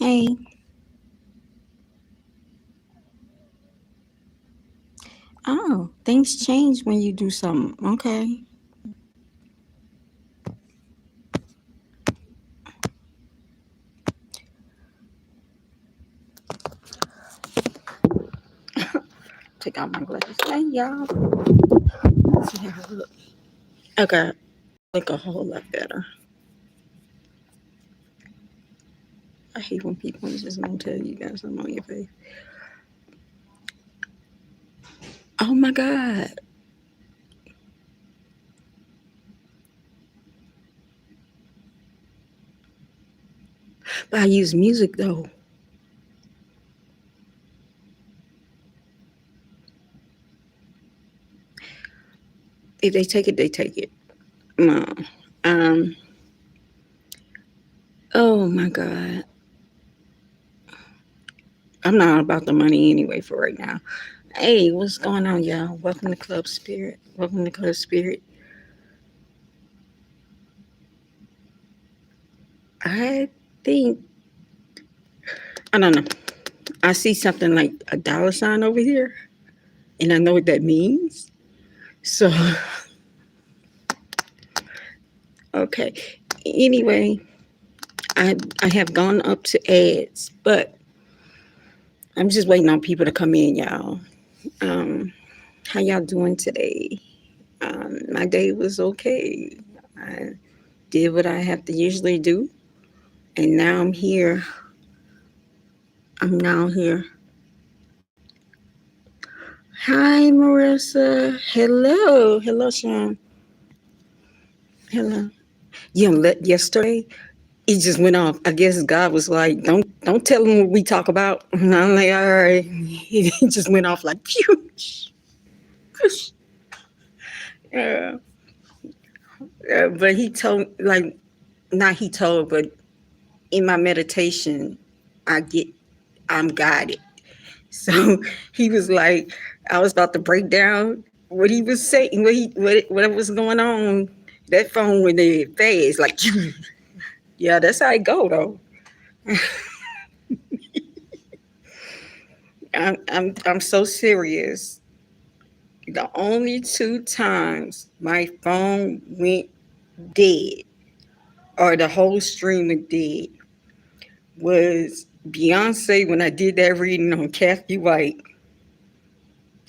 Hey. Oh, things change when you do something. Okay. Take out my glasses. Hey, y'all. Let's see how I look. Okay. Look a whole lot better. I hate when people just don't tell you guys something on your face. Oh my God. But I use music though. If they take it, they take it. No. Um. Oh my God. I'm not about the money anyway for right now. Hey, what's going on, y'all? Welcome to Club Spirit. Welcome to Club Spirit. I think I don't know. I see something like a dollar sign over here, and I know what that means. So, okay. Anyway, I have gone up to ads, but I'm just waiting on people to come in, y'all. Um, how y'all doing today? My day was okay. I did what I have to usually do, and now I'm here. I'm now here. Hi, Marissa. Hello. Hello, Sean. Hello. You know, yesterday it just went off. I guess God was like, don't tell him what we talk about. And I'm like, all right. He just went off like, phew. Yeah. But he told, like, not he told, but in my meditation, I get, I'm guided. So he was like, I was about to break down what he was saying, what was going on. That phone when they fast, like, yeah, that's how it go though. I'm so serious. The only two times my phone went dead or the whole stream went dead was Beyonce when I did that reading on Kathy White.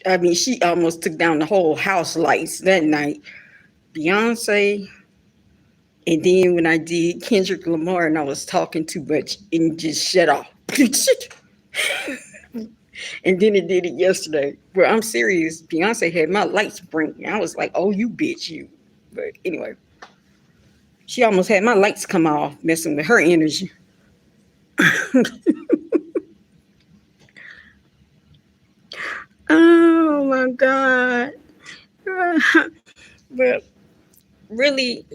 I mean, she almost took down the whole house lights that night. Beyonce, and then when I did Kendrick Lamar and I was talking too much and just shut off. And then it did it yesterday. Well, I'm serious. Beyonce had my lights blinking. I was like, oh, you bitch, you. But anyway, she almost had my lights come off, messing with her energy. Oh my God. But really,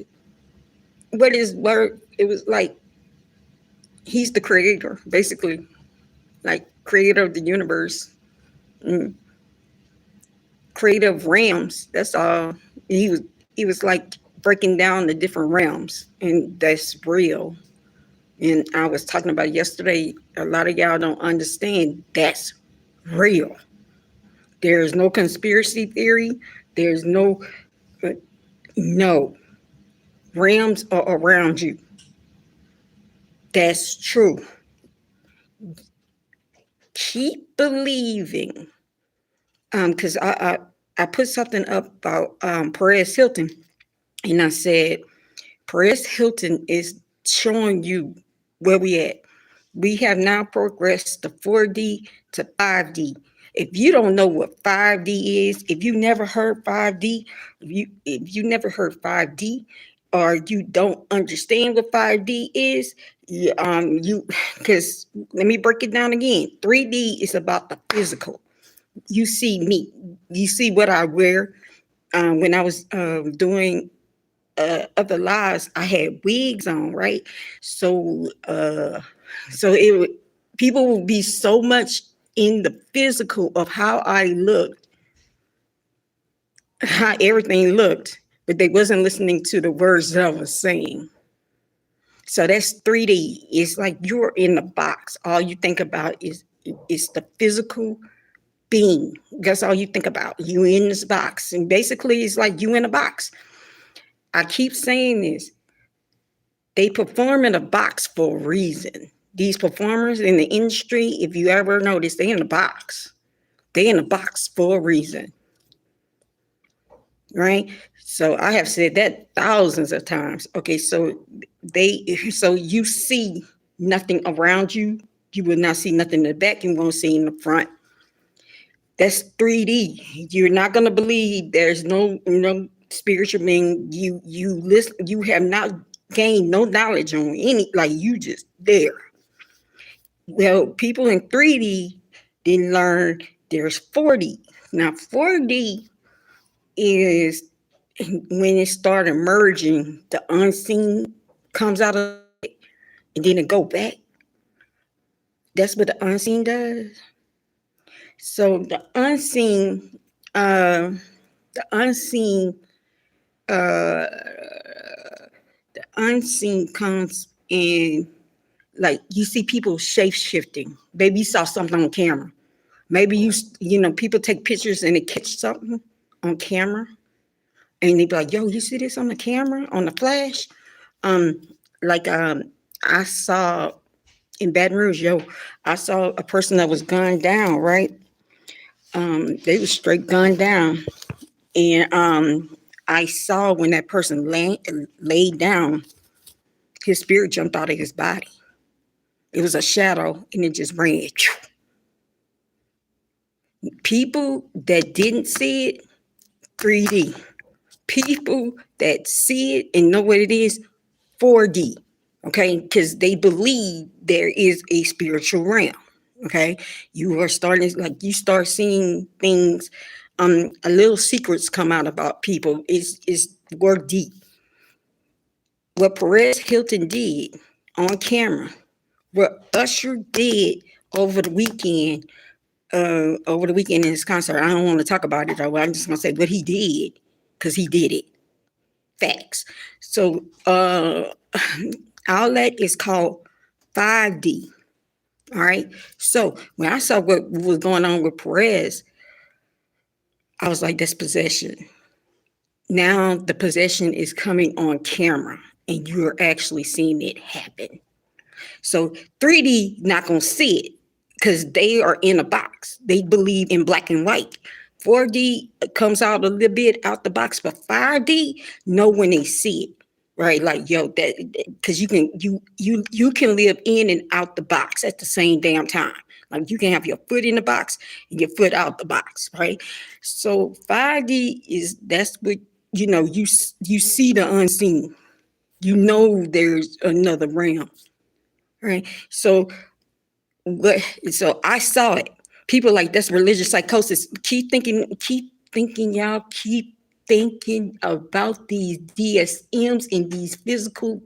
what is work? It was like he's the creator, basically, like creator of the universe, mm, creator of realms. That's all. He was like breaking down the different realms, and that's real. And I was talking about yesterday. A lot of y'all don't understand that's real. There's no conspiracy theory. There's uh, no realms are around you. That's true. Keep believing. Because I put something up about Perez Hilton, and I said Perez Hilton is showing you where we at. We have now progressed to 4D to 5D. If you don't know what 5D is, if you never heard 5D, if you never heard 5D, or you don't understand what 5D is, you because let me break it down again. 3D is about the physical. You see me, you see what I wear. When I was doing other lives, I had wigs on, right? So it would, people would be so much in the physical of how I looked, how everything looked, but they wasn't listening to the words that I was saying. So that's 3D. It's like you're in the box. All you think about is the physical being. That's all you think about. You in this box. And basically it's like you in a box. I keep saying this. They perform in a box for a reason. These performers in the industry, if you ever notice, they in a box. They in a box for a reason. Right? So I have said that thousands of times. Okay, so you see nothing around you. You will not see nothing in the back. You won't see in the front. That's 3D. You're not gonna believe there's no spiritual being. You listen. You have not gained no knowledge on any. Like you just there. Well, people in 3D didn't learn. There's 4D. Now 4D is when it started merging, the unseen comes out of it and then it go back. That's what the unseen does. So the unseen, uh, the unseen, uh, the unseen comes in, like you see people shape shifting. Maybe you saw something on camera. Maybe people take pictures and they catch something on camera. And they be like, yo, you see this on the camera, on the flash? I saw in Baton Rouge, I saw a person that was gunned down, right? They was straight gunned down. And I saw when that person laid down, his spirit jumped out of his body. It was a shadow and it just ran. People that didn't see it, 3D. People that see it and know what it is, 4D. Okay, because they believe there is a spiritual realm. Okay, you are starting, like you start seeing things, a little secrets come out about people. Is work deep. What Perez Hilton did on camera, what Usher did over the weekend, in his concert. I don't want to talk about it though. I'm just gonna say what he did because he did it. Facts. So all that is called 5D. All right. So when I saw what was going on with Perez, I was like, that's possession. Now the possession is coming on camera and you're actually seeing it happen. So 3D not going to see it because they are in a box. They believe in black and white. 4D comes out a little bit out the box, but 5D know when they see it. Right, like that because you can live in and out the box at the same damn time. Like you can have your foot in the box and your foot out the box, right? So 5D that's what you see the unseen. There's another realm, right? So I saw it. People like that's religious psychosis. Keep thinking, y'all. Keep thinking about these DSMs and these physical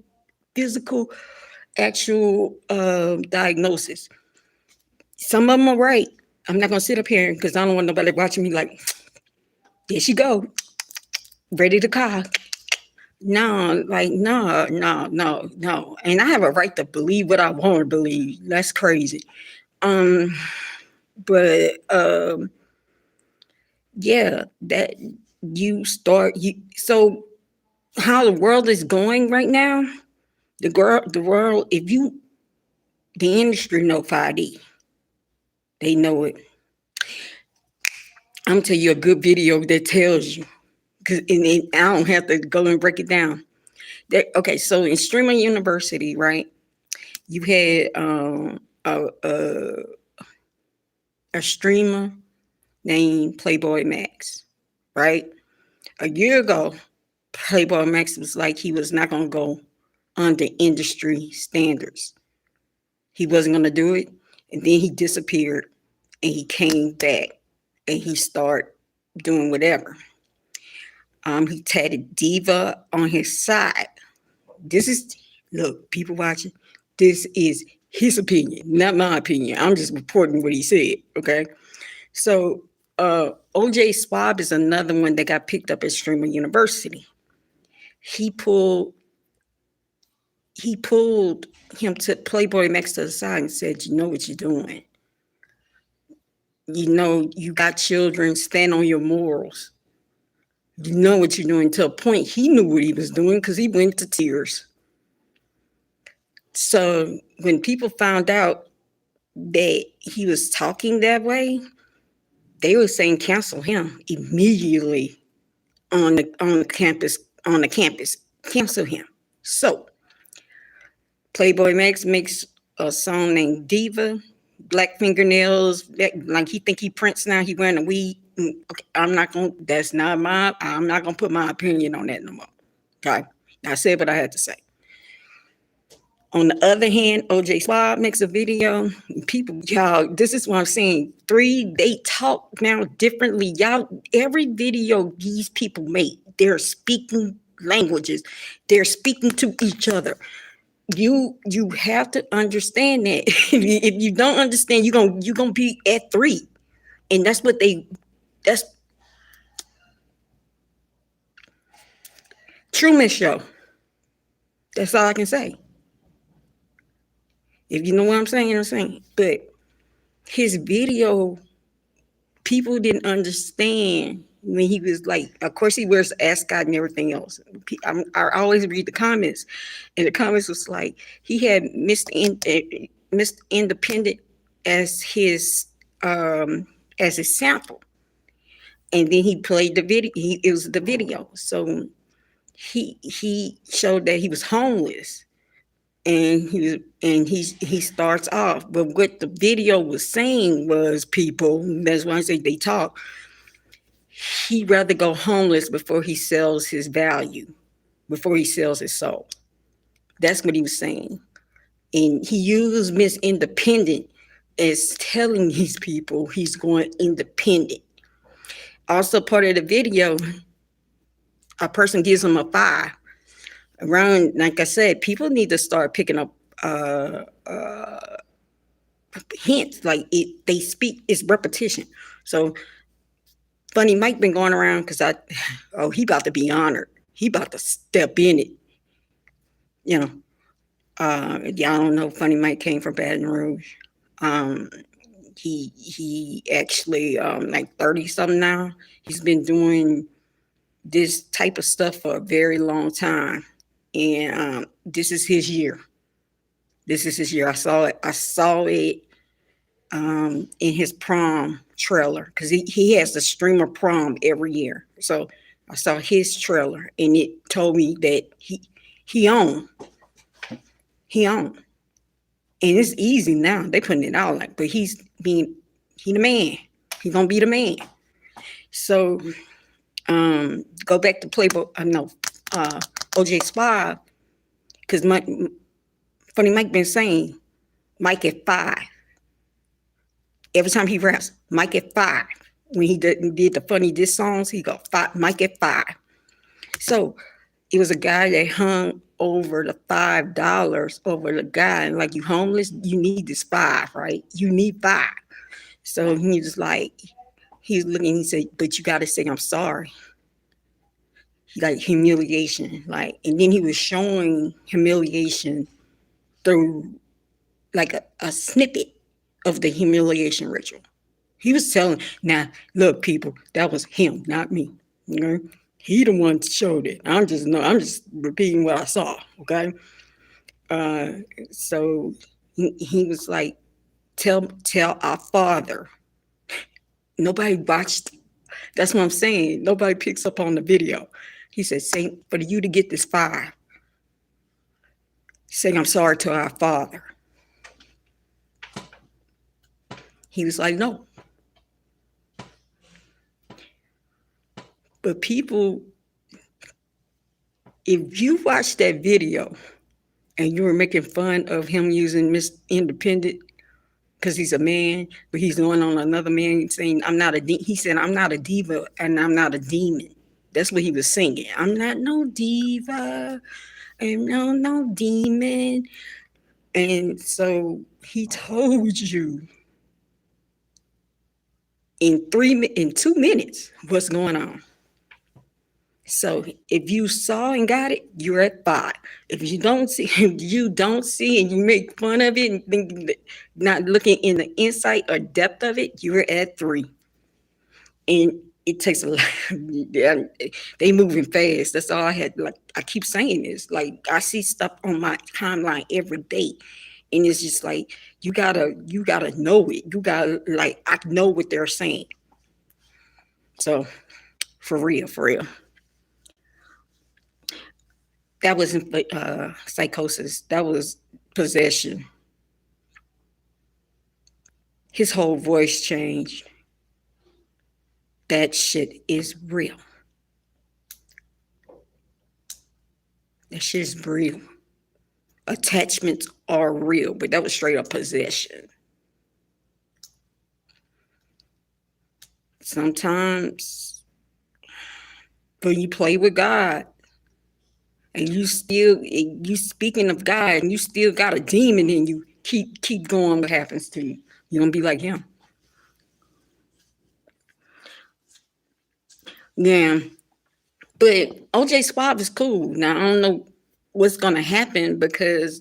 actual diagnosis. Some of them are right. I'm not gonna sit up here because I don't want nobody watching me like, there she go, ready to call. No, like no. And I have a right to believe what I want to believe. That's crazy. But yeah, that so how the world is going right now, the world, the industry know 5D. They know it. I'm gonna tell you a good video that tells you, because I don't have to go and break it down. Okay, so in Streamer University, right? You had a streamer named Playboy Max, right? A year ago, Playboy Max was like he was not gonna go under industry standards. He wasn't gonna do it, and then he disappeared, and he came back, and he started doing whatever. He tatted Diva on his side. Look, people watching, this is his opinion, not my opinion. I'm just reporting what he said, okay? So OJ Swab is another one that got picked up at Streamer University. He pulled he pulled him to Playboy Max to the side and said, "You know what you're doing. You know you got children. Stand on your morals. You know what you're doing." To a point, he knew what he was doing because he went to tears. So when people found out that he was talking that way, they were saying cancel him immediately on the campus. On the campus, cancel him. So Playboy Max makes a song named Diva, black fingernails, like he think he Prince now. He wearing a weed. Okay, I'm not gonna put my opinion on that no more. Okay, I said what I had to say. On the other hand, OJ Squad makes a video. People, y'all, this is what I'm saying. They talk now differently. Y'all, every video these people make, they're speaking languages. They're speaking to each other. You have to understand that. If you don't understand, you're gonna be at 3. And that's Truman Show. That's all I can say. If you know what I'm saying, I'm saying. But his video, people didn't understand when he was like, of course he wears the ascot and everything else. I always read the comments, and the comments was like, he had Mr. Independent as his sample, and then he played the video. It was the video, so he showed that he was homeless, and he starts off. But what the video was saying was, people, that's why I say they talk. He'd rather go homeless before he sells his value, before he sells his soul. That's what he was saying. And he used Miss Independent as telling these people he's going independent. Also, part of the video, a person gives him a 5. Around, like I said, people need to start picking up hints. Like they speak, it's repetition. So Funny Mike been going around because he about to be honored. He about to step in it. You know, y'all don't know, Funny Mike came from Baton Rouge. He actually like 30 something now. He's been doing this type of stuff for a very long time, and this is his year. This is his year. I saw it in his prom trailer, because he has the streamer prom every year. So I saw his trailer, and it told me that he on. And it's easy now. They putting it out like, but he the man. He gonna be the man. So go back to Playboy. OJ Spy, because Funny Mike been saying Mike at 5. Every time he raps, Mike at 5. When he did the funny diss songs, he go 5. Mike at 5. So it was a guy that hung over the $5 over the guy, and like, you homeless, you need this 5, right? You need 5. So he was like, he's looking, he said, but you got to say I'm sorry. Like humiliation, like, and then he was showing humiliation through like a snippet of the humiliation ritual. He was telling, now look, people, that was him, not me. You know, he the one showed it. I'm just repeating what I saw. Okay. So he was like, tell our Father. Nobody watched. That's what I'm saying. Nobody picks up on the video. He said, say, for you to get this 5, say I'm sorry to our Father. He was like, no. But people, if you watch that video and you were making fun of him using Miss Independent because he's a man, but he's going on another man saying, he said, I'm not a diva and I'm not a demon. That's what he was singing. I'm not no diva. I'm no demon. And so he told you in 2 minutes what's going on. So if you saw and got it, you're at 5. If you don't see, and you make fun of it and think not looking in the insight or depth of it, you're at 3. And it takes a lot. They moving fast. That's all I had. Like I keep saying this. Like I see stuff on my timeline every day, and it's just like you gotta know it. You gotta like I know what they're saying. So for real, for real. That wasn't psychosis. That was possession. His whole voice changed. That shit is real. That shit is real. Attachments are real, but that was straight up possession. Sometimes when you play with God and you speaking of God and you still got a demon in you, keep going, what happens to you? You're gonna be like him. Yeah. But OJ Swab is cool. Now I don't know what's gonna happen because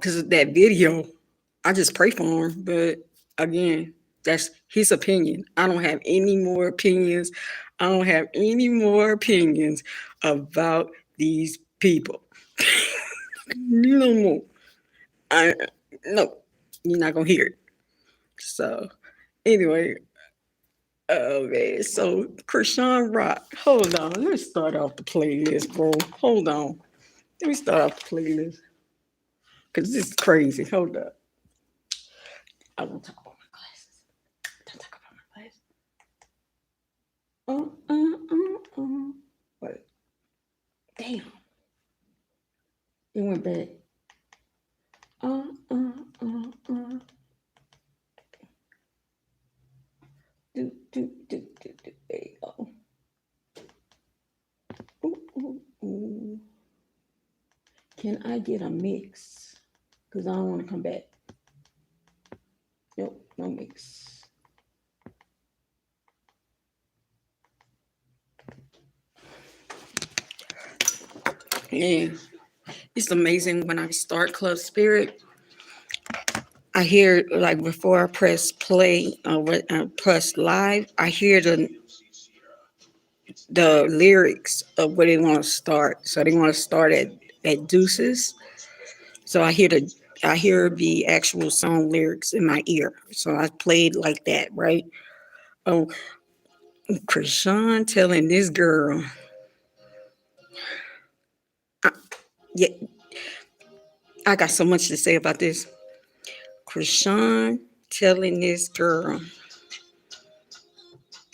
of that video. I just pray for him. But again, that's his opinion. I don't have any more opinions. I don't have any more opinions about these people. No more. No, you're not gonna hear it. So anyway, oh man. So Chrisean Rock. Hold on. Let's start off the playlist, bro. Hold on. Let me start off the playlist. Cause this is crazy. Hold up. I won't talk about my glasses. Don't talk about my glasses. Wait. Damn. It went back. There you go. Ooh. Can I get a mix? Because I don't want to come back. Nope, no mix. Yeah, it's amazing when I start ClubSpirit. I hear like before I press play or press live, I hear the lyrics of where they want to start. So they want to start at Deuces. So I hear the actual song lyrics in my ear. So I played like that, right? Oh, Chrisean telling this girl, yeah, I got so much to say about this. Chrisean telling this girl,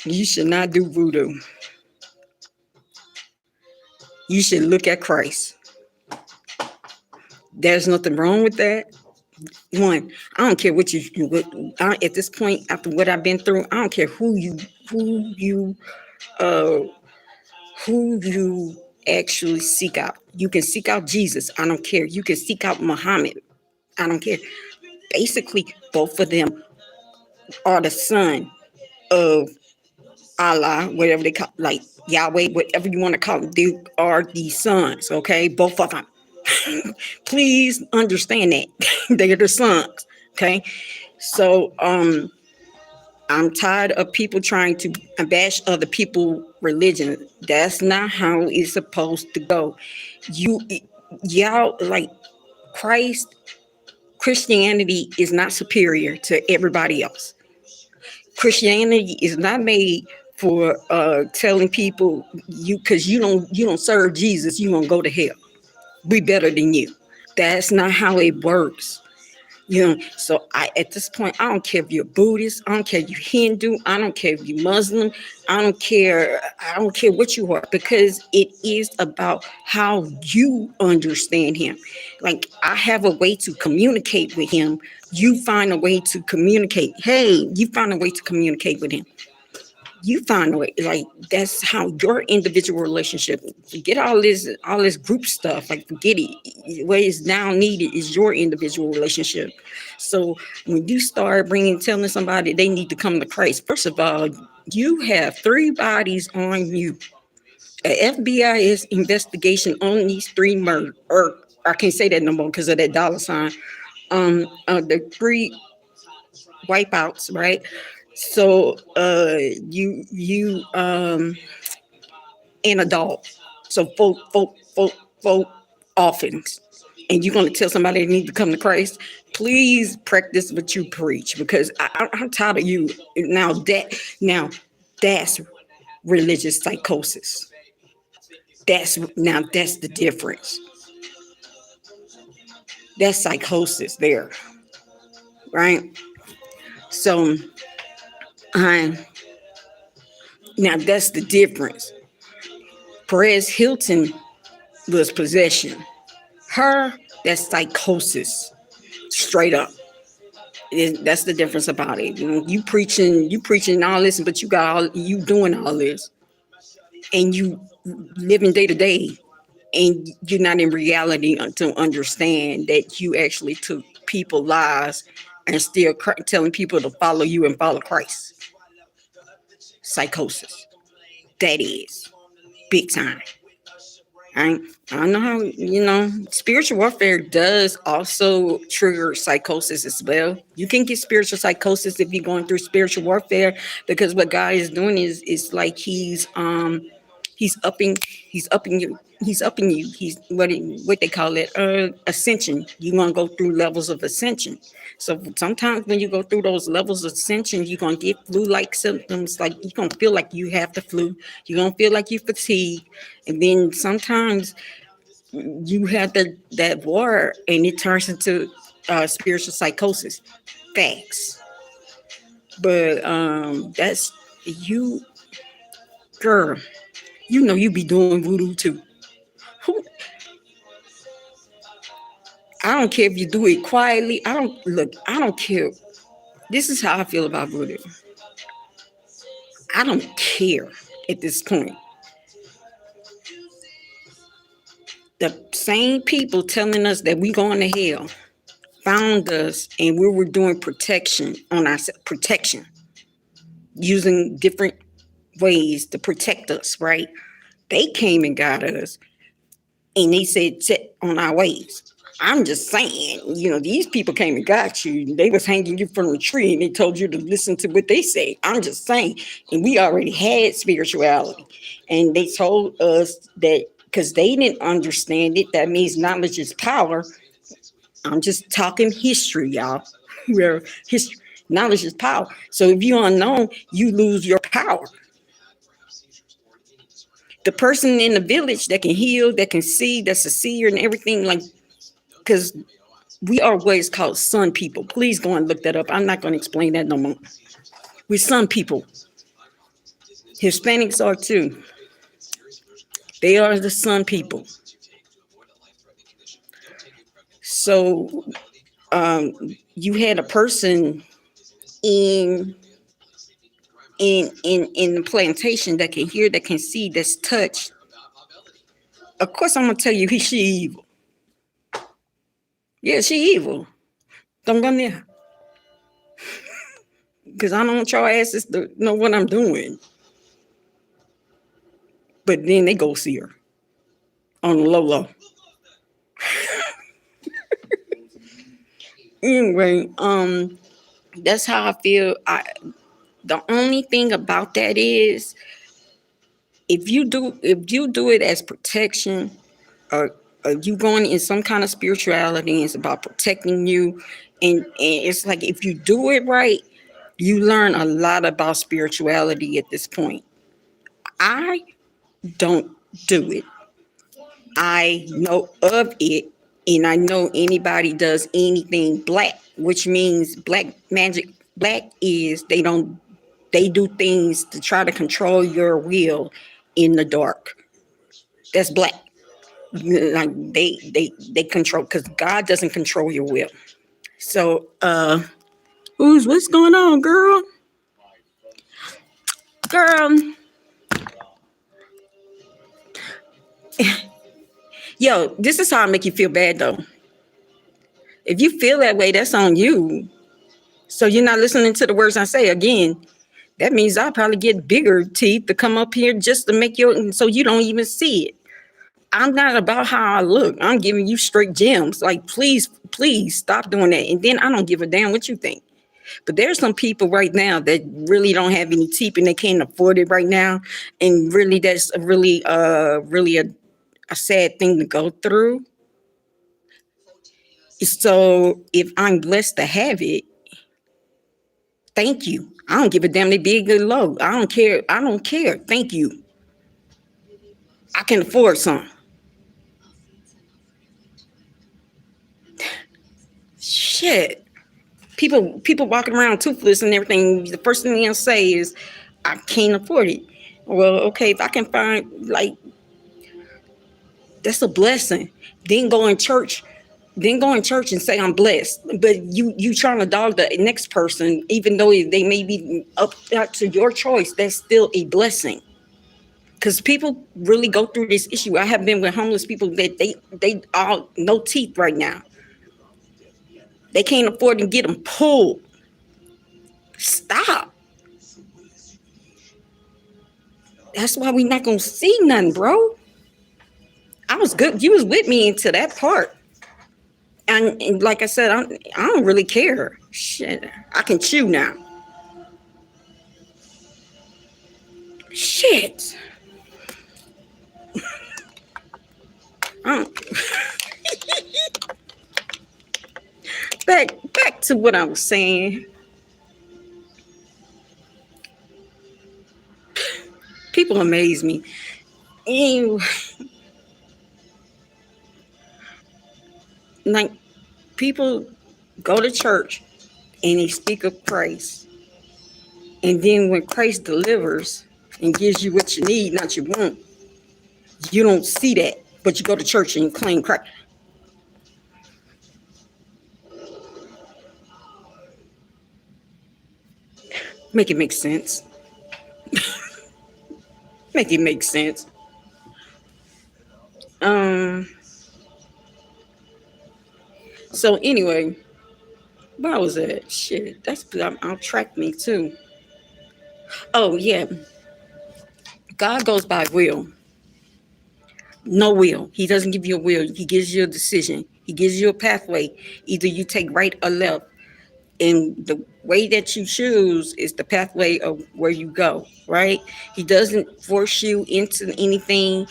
you should not do voodoo. You should look at Christ. There's nothing wrong with that. One, I don't care what at this point, after what I've been through, I don't care who you actually seek out. You can seek out Jesus. I don't care. You can seek out Muhammad. I don't care. Basically, both of them are the son of Allah, whatever they call, like Yahweh, whatever you want to call them. They are the sons. Okay, both of them. Please understand that they are the sons. Okay, so I'm tired of people trying to bash other people's religion. That's not how it's supposed to go. Y'all like Christianity is not superior to everybody else. Christianity is not made for telling people because you don't serve Jesus, you gonna go to hell. We better than you. That's not how it works. So at this point, I don't care if you're Buddhist, I don't care if you're Hindu, I don't care if you're Muslim, I don't care what you are, because it is about how you understand him. Like I have a way to communicate with him. You find a way to communicate. Hey, you find a way to communicate with him. You find a way. Like that's how your individual relationship. Forget all this group stuff. Like forget it. What is now needed is your individual relationship. So when you start telling somebody they need to come to Christ, first of all, you have 3 bodies on you. FBI's investigation on these three murders, or I can't say that no more because of that dollar sign. The three wipeouts, right? So, you and a dog. So four orphans, and you're gonna tell somebody they need to come to Christ. Please practice what you preach, because I'm tired of you now. That's religious psychosis. That's the difference. That's psychosis there, right? So, um, now that's the difference. Perez Hilton was possession. Her, that's psychosis, straight up. That's the difference about it. You preaching all this, but you doing all this, and you living day to day, and you're not in reality to understand that you actually took people's lives and still telling people to follow you and follow Christ. Psychosis. That is big time. I don't know how, spiritual warfare does also trigger psychosis as well. You can get spiritual psychosis if you're going through spiritual warfare, because what God is doing is like he's upping he's upping you. He's what they call it, ascension. You're gonna go through levels of ascension. So sometimes when you go through those levels of ascension, you're gonna get flu-like symptoms. Like you're gonna feel like you have the flu. You're gonna feel like you fatigue, and then sometimes you have that war, and it turns into spiritual psychosis. Facts. But that's you, girl. You be doing voodoo too. Who I don't care if you do it quietly. I don't care. This is how I feel about voodoo. I don't care at this point. The same people telling us that we going to hell found us, and we were doing protection on our protection, using different ways to protect us, right? They came and got us, and they said set on our ways. I'm just saying, these people came and got you. They was hanging you from a tree, and they told you to listen to what they say. I'm just saying, and we already had spirituality, and they told us that because they didn't understand it. That means knowledge is power. I'm just talking history, y'all. Where history, knowledge is power. So if you're unknown, you lose your power. The person in the village that can heal, that can see, that's a seer and everything, like, because we are what is called sun people. Please go and look that up. I'm not going to explain that no more. We're sun people. Hispanics are too. They are the sun people. So you had a person in the plantation that can hear, that can see, that's touched. Of course, I'm gonna tell you she evil. Yeah, she evil. Don't go near, because I don't want your asses to know what I'm doing. But then they go see her on the low. Anyway, that's how I feel. The only thing about that is, if you do it as protection, or you going in some kind of spirituality, it's about protecting you, and it's like, if you do it right, you learn a lot about spirituality at this point. I don't do it. I know of it, and I know anybody does anything black, which means black magic. Black is they do things to try to control your will in the dark. That's black. Like they control, because God doesn't control your will. So what's going on, girl? Girl. Yo, this is how I make you feel bad though. If you feel that way, that's on you. So you're not listening to the words I say again. That means I'll probably get bigger teeth to come up here just to make you so you don't even see it. I'm not about how I look. I'm giving you straight gems. Like, please stop doing that. And then I don't give a damn what you think. But there's some people right now that really don't have any teeth and they can't afford it right now. And really, that's really a sad thing to go through. So if I'm blessed to have it, thank you. I don't give a damn they big or low. I don't care. I don't care. Thank you. I can afford some. Shit. People walking around toothless and everything. The first thing they'll say is, I can't afford it. Well, okay, if I can find like that's a blessing. Then go in church. Then go in church and say I'm blessed. But you trying to dog the next person, even though they may be up to your choice, that's still a blessing. Because people really go through this issue. I have been with homeless people that they all no teeth right now. They can't afford to get them pulled. Stop. That's why we not gonna see nothing, bro. I was good. You was with me into that part. And like I said, I don't really care. Shit, I can chew now. Shit. Back to what I was saying. People amaze me. And like people go to church and they speak of Christ. And then when Christ delivers and gives you what you need, not you want, you don't see that. But you go to church and you claim Christ. Make it make sense. Make it make sense. So anyway, where was that? Shit, that's track me too. Oh yeah, God goes by will. No will. He doesn't give you a will. He gives you a decision. He gives you a pathway. Either you take right or left. And the way that you choose is the pathway of where you go, right? He doesn't force you into anything.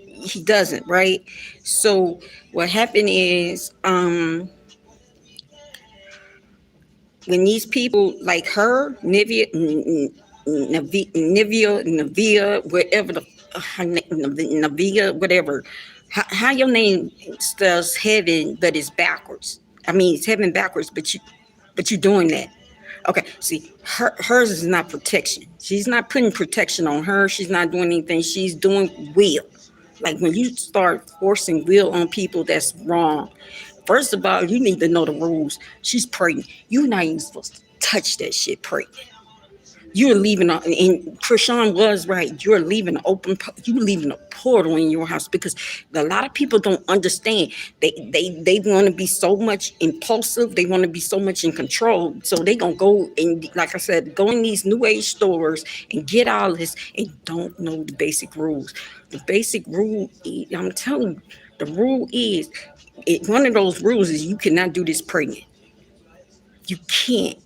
He doesn't, right? So what happened is when these people like her, Nivea, whatever Navia, whatever. How your name spells heaven, but it's backwards. I mean, it's heaven backwards, but you doing that. Okay, see, hers is not protection. She's not putting protection on her. She's not doing anything. She's doing will. Like when you start forcing will on people, that's wrong. First of all, you need to know the rules. She's pregnant. You're not even supposed to touch that shit pregnant. You're leaving, and Chrisean was right. You're leaving you're leaving a portal in your house because a lot of people don't understand. They want to be so much impulsive. They want to be so much in control. So they gonna go and, like I said, go in these new age stores and get all this and don't know the basic rules. The basic rule, I'm telling you, the rule is, one of those rules is you cannot do this pregnant. You can't.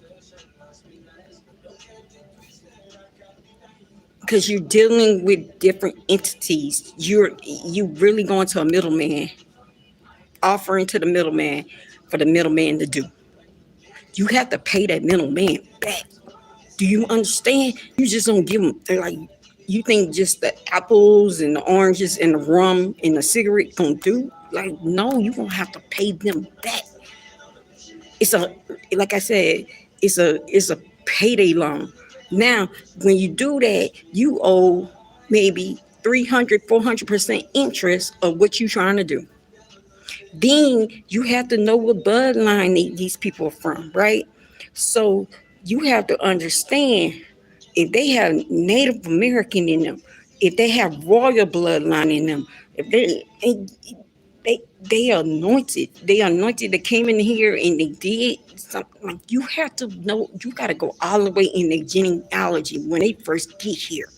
Because you're dealing with different entities. You really going to a middleman, offering to the middleman for the middleman to do. You have to pay that middleman back. Do you understand? You just don't give them. They're like, you think just the apples and the oranges and the rum and the cigarette gonna do? Like, no, you gonna have to pay them back. It's a, like I said, it's a payday loan. Now, when you do that, you owe maybe 300, 400% interest of what you're trying to do. Then you have to know what bloodline these people are from, right? So you have to understand if they have Native American in them, if they have royal bloodline in them, if they they anointed. They anointed. They came in here and they did something. Like, you have to know. You got to go all the way in the genealogy when they first get here.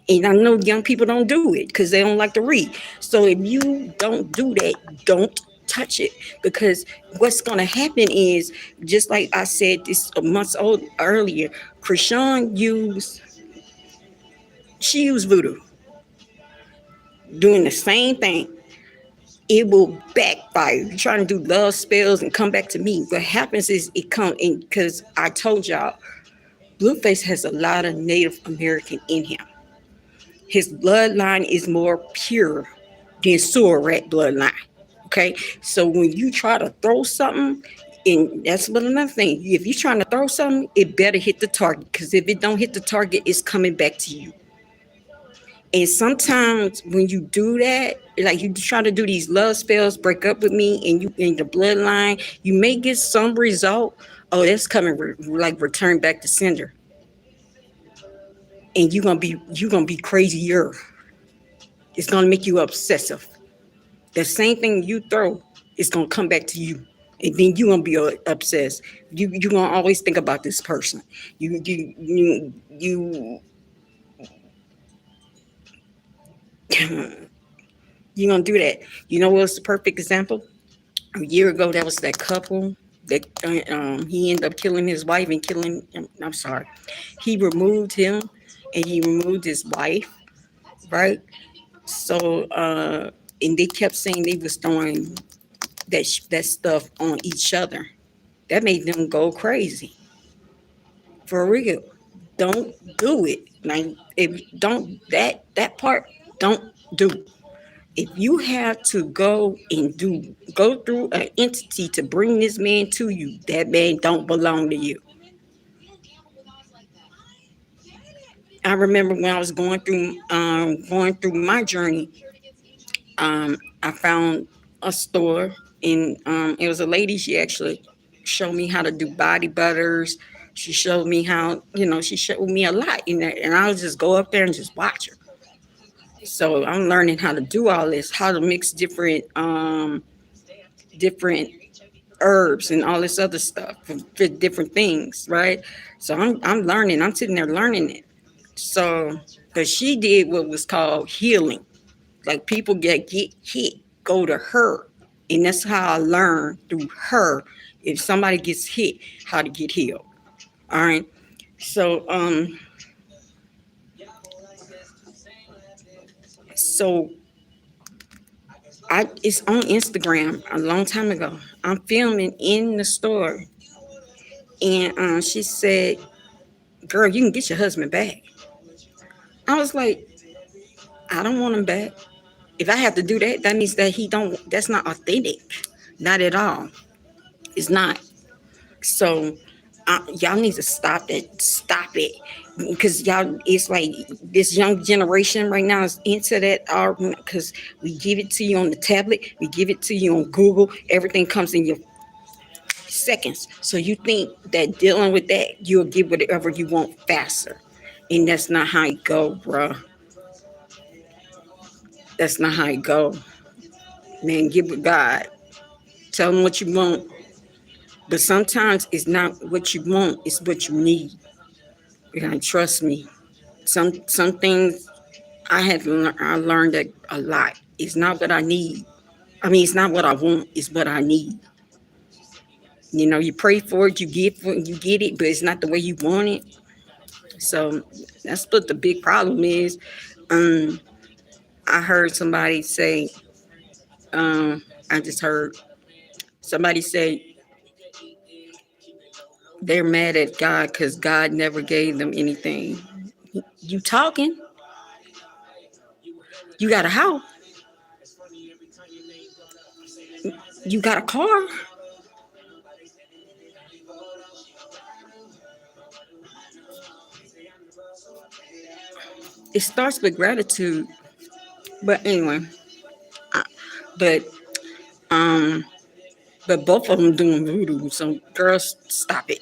And I know young people don't do it because they don't like to read. So if you don't do that, don't touch it, because what's going to happen is, just like I said this a month old earlier, Chrisean used voodoo, doing the same thing. It will backfire. You're trying to do love spells and come back to me. What happens is it come in, because I told y'all, Blueface has a lot of Native American in him. His bloodline is more pure than sewer rat bloodline. Okay, so when you try to throw something, and that's what another thing. If you're trying to throw something, it better hit the target, because if it don't hit the target, it's coming back to you. And sometimes when you do that, like you try to do these love spells, break up with me, and you in the bloodline, you may get some result. Oh, that's coming like return back to sender, and you're gonna be crazier. It's gonna make you obsessive. The same thing you throw is gonna come back to you, and then you're gonna be obsessed. You're gonna always think about this person. You you're gonna do that. You know what's the perfect example? A year ago, that was that couple that he ended up killing his wife and killing. I'm sorry, he removed him and he removed his wife, right? So and they kept saying they was throwing that stuff on each other. That made them go crazy. For real. Don't do it. Like, if don't that part, don't do. If you have to go through an entity to bring this man to you, that man don't belong to you. I remember when I was going through my journey, I found a store, and it was a lady. She actually showed me how to do body butters. She showed me how, she showed me a lot in there, and I would just go up there and just watch her. So I'm learning how to do all this, how to mix different herbs and all this other stuff for different things, right? So I'm learning. I'm sitting there learning it. So, because she did what was called healing, like people get hit, go to her, and that's how I learned through her. If somebody gets hit, how to get healed. All right. So so it's on Instagram a long time ago. I'm filming in the store, and she said, "Girl, you can get your husband back." I was like, "I don't want him back. If I have to do that, that means that he don't. That's not authentic, not at all. It's not." So y'all need to stop it. Stop it. Because y'all, it's like this young generation right now is into that argument, because we give it to you on the tablet, we give it to you on Google, everything comes in your seconds. So you think that dealing with that, you'll get whatever you want faster. And that's not how it go, bro. That's not how it go. Man, give it God. Tell him what you want. But sometimes it's not what you want, it's what you need. You gotta trust me. Some things I learned that a lot. It's not what I need. I mean, it's not what I want. It's what I need. You pray for it, you get it, but it's not the way you want it. So that's what the big problem is. Um, I heard somebody say, I just heard somebody say they're mad at God because God never gave them anything. You talking? You got a house? You got a car? It starts with gratitude. But anyway, I, but um, but both of them doing voodoo. So girls, stop it.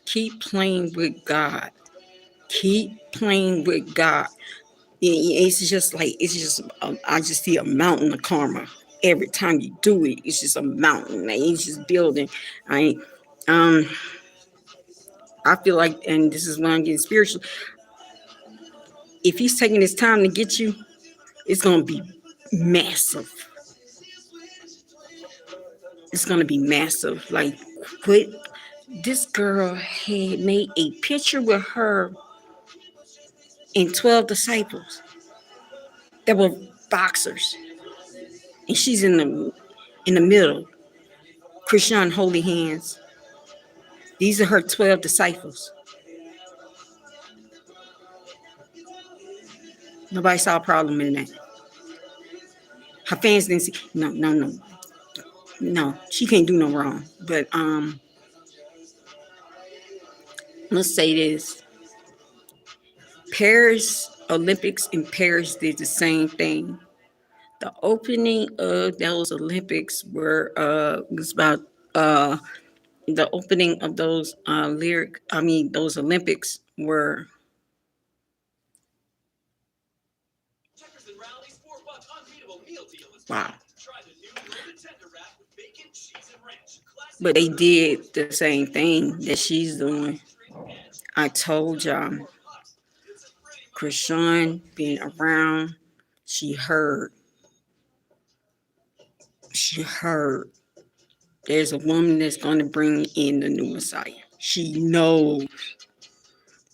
Keep playing with God. Keep playing with God. It's just I just see a mountain of karma every time you do it, it's just a mountain. Like, it's just building. I um I feel like, and this is when I'm getting spiritual. If he's taking his time to get you, it's gonna be massive. It's gonna be massive. Like, quit. This girl had made a picture with her and 12 disciples that were boxers, and she's in the middle. Chrisean, holy hands. These are her 12 disciples. Nobody saw a problem in that. Her fans didn't see. No, no, no, no. She can't do no wrong. But let's say this: Paris Olympics and Paris did the same thing. The opening of those Olympics was about the opening of those those Olympics were. Wow. But they did the same thing that she's doing. I told y'all, Chrisean being around, she heard. She heard. There's a woman that's going to bring in the new Messiah. She knows.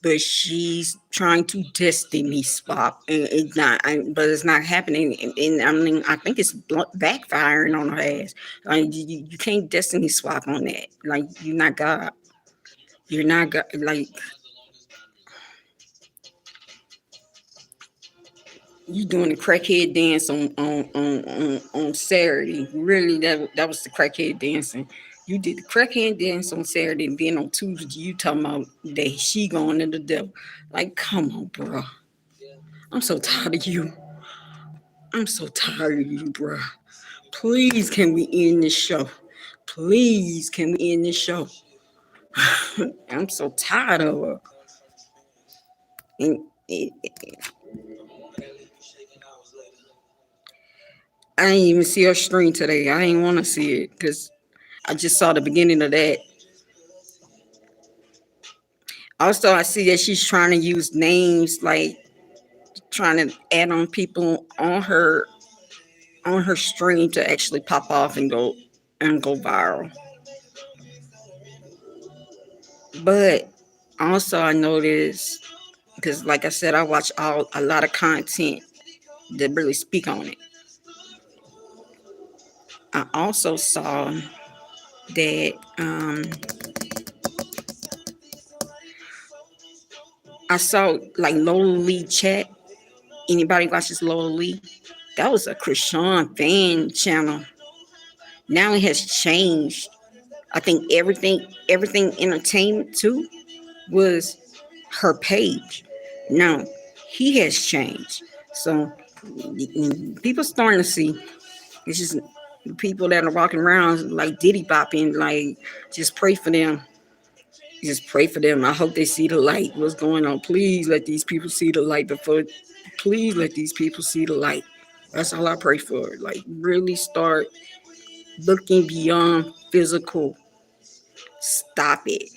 But she's trying to destiny swap, and it's not. But it's not happening. And I mean, I think it's backfiring on her ass. Like, you can't destiny swap on that. Like, you're not God. You're not God. Like, you doing the crackhead dance on Saturday. Really, that was the crackhead dancing. You did the crackhead dance on Saturday, and then on Tuesday you talking about that she going to the devil. Like, come on, bro. I'm so tired of you. I'm so tired of you, bro. Please, can we end this show? Please, can we end this show? I'm so tired of her. And I didn't even see her stream today. I didn't want to see it because I just saw the beginning of that. Also, I see that she's trying to use names, like trying to add on people on her stream to actually pop off and go viral. But also, I noticed, because like I said, I watch a lot of content that really speak on it. I also saw that I saw like Lola Lee chat. Anybody watches Lola Lee? That was a Chrisean fan channel. Now it has changed. I think everything entertainment too was her page. Now he has changed. So people starting to see. It's just people that are walking around like Diddy bopping. Like, just pray for them. Just pray for them. I hope they see the light. What's going on? Please let these people see the light before. Please let these people see the light. That's all I pray for. Like, really start looking beyond physical. Stop it.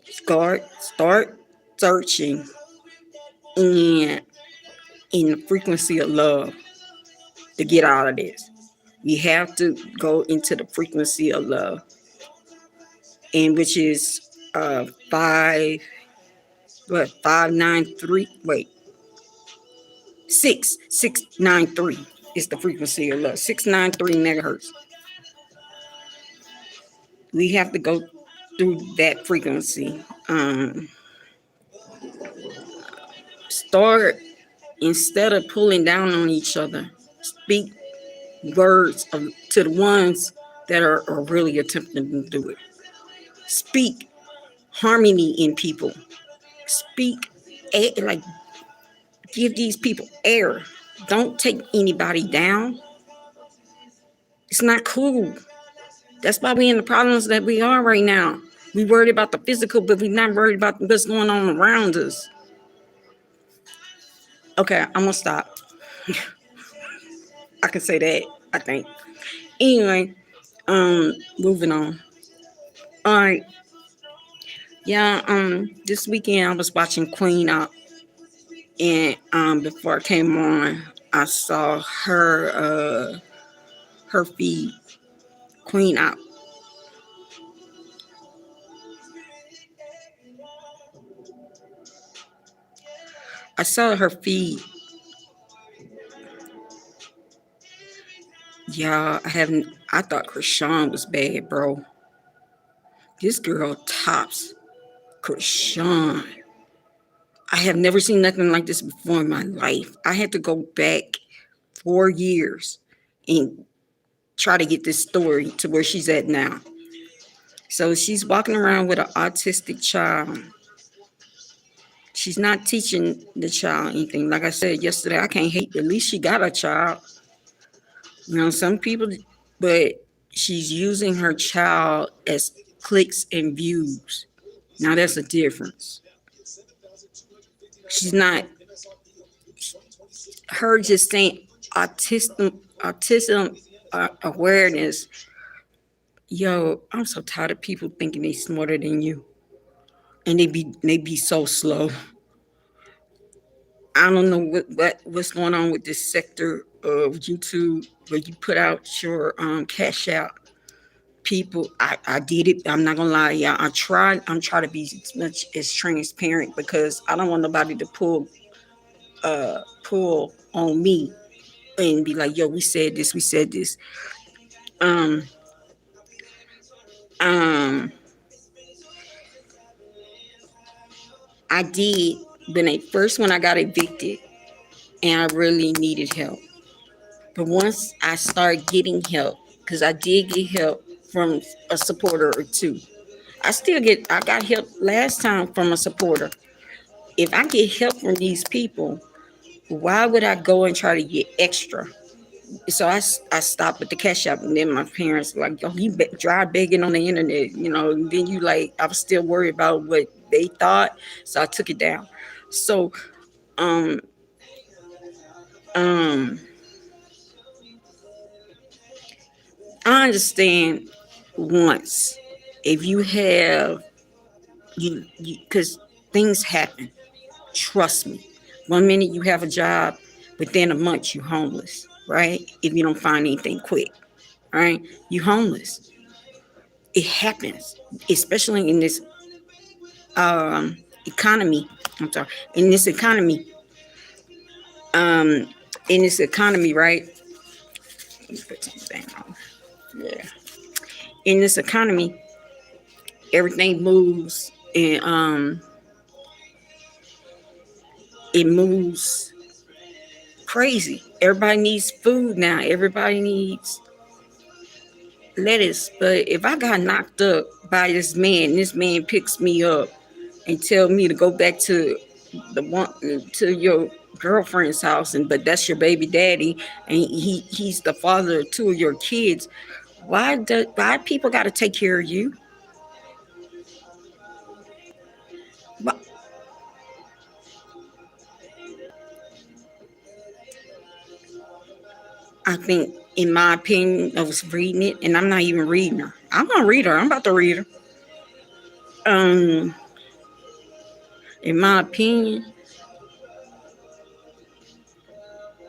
Start searching in the frequency of love to get out of this. We have to go into the frequency of love, and which is 593. Wait, 693 is the frequency of love. 693 megahertz. We have to go through that frequency. Start, instead of pulling down on each other, speak words to the ones that are really attempting to do it. Speak harmony in people. Speak, like, give these people air. Don't take anybody down. It's not cool. That's why we're in the problems that we are right now. We worried about the physical, but we're not worried about what's going on around us. Okay, I'm gonna stop. I can say that. I think. Anyway, moving on. All right. Yeah, this weekend I was watching Queen Up, and before I came on, I saw her feed, Queen Up. I saw her feed. Yeah, I thought Chrisean was bad, bro. This girl tops Chrisean. I have never seen nothing like this before in my life. I had to go back 4 years and try to get this story to where she's at now. So she's walking around with an autistic child. She's not teaching the child anything. Like I said yesterday, I can't hate. At least she got a child. You know, some people, but she's using her child as clicks and views. Now that's a difference. She's not, her just saying autism awareness. Yo, I'm so tired of people thinking they smarter than you, and they be so slow. I don't know what's going on with this sector of YouTube where you put out your cash out. People, I did it. I'm not gonna lie, y'all. I'm trying to be as much as transparent because I don't want nobody to pull on me and be like, yo, we said this. Um, um, I did when I got evicted and I really needed help. But once I started getting help, because I did get help from a supporter or two. I got help last time from a supporter. If I get help from these people, why would I go and try to get extra? So I stopped with the cash app, and then my parents were like, yo, you dry begging on the internet, and then you like, I was still worried about what they thought, so I took it down. So um um I understand once if you have you because things happen. Trust me. One minute you have a job, within a month you homeless, right? If you don't find anything quick, right? You homeless. It happens, especially in this economy. I'm sorry. In this economy, um, right? Let me put something on. Yeah. In this economy, everything moves, and it moves crazy. Everybody needs food now. Everybody needs lettuce. But if I got knocked up by this man picks me up and tell me to go back to your girlfriend's house, and but that's your baby daddy, and he's the father of two of your kids. Why people got to take care of you? But I think, in my opinion, I was reading it, and I'm not even reading her. I'm gonna read her. I'm about to read her. Um, in my opinion,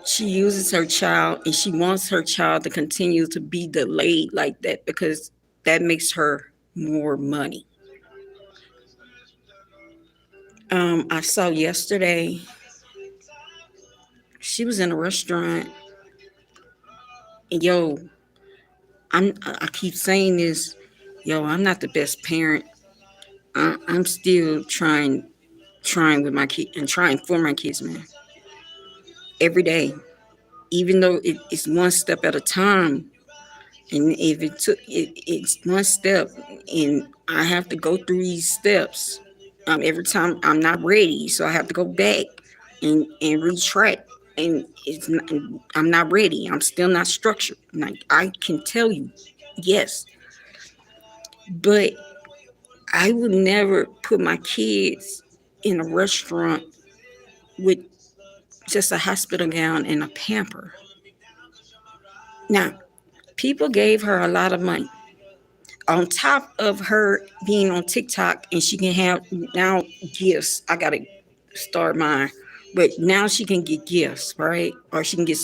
she uses her child, and she wants her child to continue to be delayed like that because that makes her more money. I saw yesterday she was in a restaurant, and yo, I keep saying this, yo, I'm not the best parent. I'm still trying with my kid and trying for my kids, man, every day. Even though it's one step at a time, and if it's one step, and I have to go through these steps. Every time I'm not ready, so I have to go back and retract. And I'm not ready. I'm still not structured. Like, I can tell you, yes, but I would never put my kids in a restaurant with just a hospital gown and a pamper. Now, people gave her a lot of money on top of her being on TikTok, and she can have now gifts. I gotta start mine, but now she can get gifts, right? Or she can get,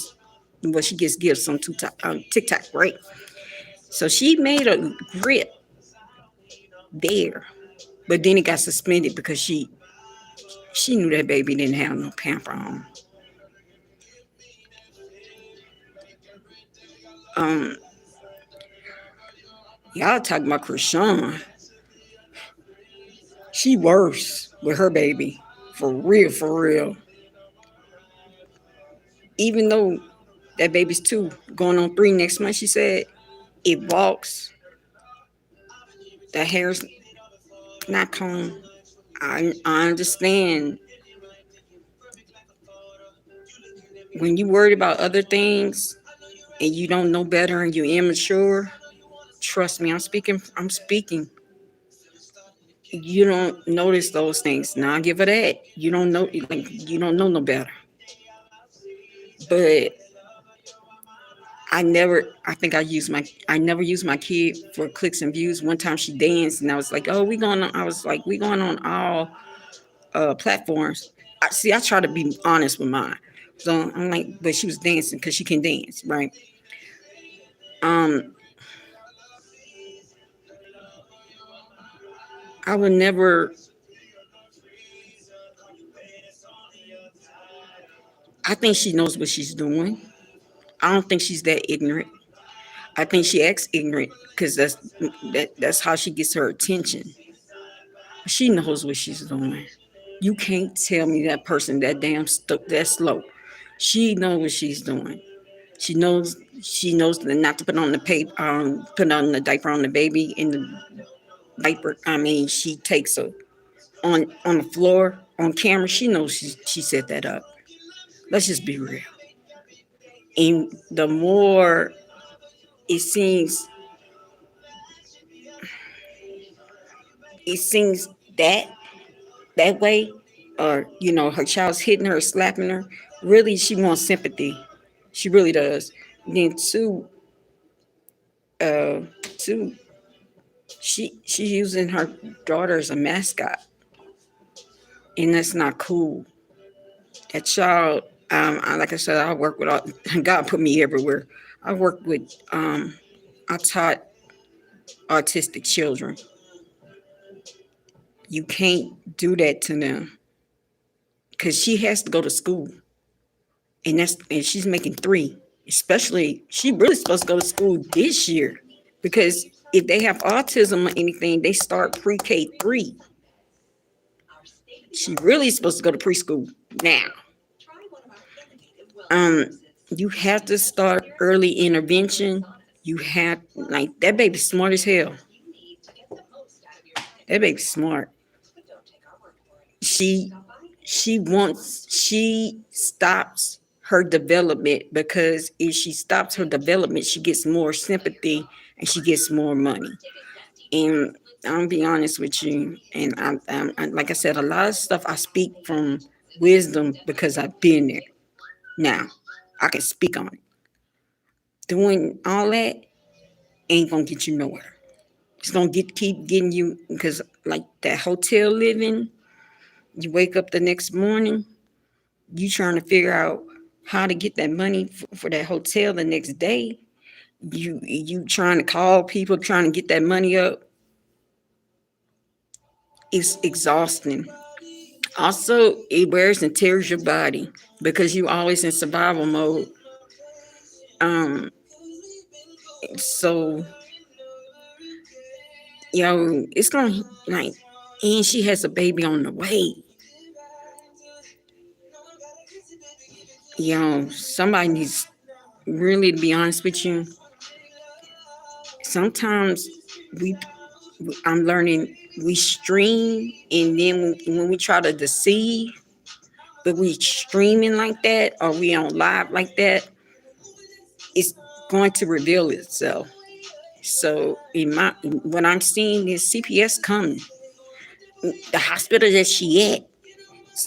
well, she gets gifts on TikTok, right? So she made a grip there, but then it got suspended because she knew that baby didn't have no pamper on. Um, y'all talking about Chrisean? She worse with her baby, for real, for real. Even though that baby's 2, going on 3 next month, she said it walks, the hair's not combed. I understand when you worried about other things and you don't know better and you're immature. Trust me, I'm speaking. You don't notice those things. Now I give her that. You don't know, like, you don't know no better. But I never used my kid for clicks and views. One time she danced and I was like, oh, we going on all platforms. I try to be honest with mine. So I'm like, but she was dancing because she can dance, right? Um, I would never. I think she knows what she's doing. I don't think she's that ignorant. I think she acts ignorant because that's how she gets her attention. She knows what she's doing. You can't tell me that person that slow. She knows what she's doing. She knows that not to put on the paper, put on the diaper on the baby in the diaper. I mean, she takes her on the floor on camera. She knows she set that up. Let's just be real. And the more it seems, it seems that way, or her child's hitting her, slapping her. Really, she wants sympathy. She really does. Then uh, two, she's using her daughter as a mascot, and that's not cool. That child, like I said, I work with all, God put me everywhere. I work with, I taught autistic children. You can't do that to them because she has to go to school, and she's making 3. Especially, she really supposed to go to school this year because if they have autism or anything, they start pre-K 3. She really supposed to go to preschool now. Um, you have to start early intervention. You have, like, that baby's smart as hell. That baby's smart. She she stops her development because if she stops her development, she gets more sympathy and she gets more money. And I'm be honest with you, and like I said, a lot of stuff I speak from wisdom because I've been there. Now I can speak on it. Doing all that ain't gonna get you nowhere. It's gonna keep getting you because, like, that hotel living, you wake up the next morning, you trying to figure out how to get that money for that hotel the next day. You trying to call people, trying to get that money up. It's exhausting. Also, it wears and tears your body because you always in survival mode. Um, so it's gonna, like, and she has a baby on the way. Somebody needs, really, to be honest with you. Sometimes we, I'm learning, we stream, and then when we try to deceive, but we streaming like that or we on live like that, it's going to reveal itself. So what I'm seeing is CPS coming. The hospital that she at,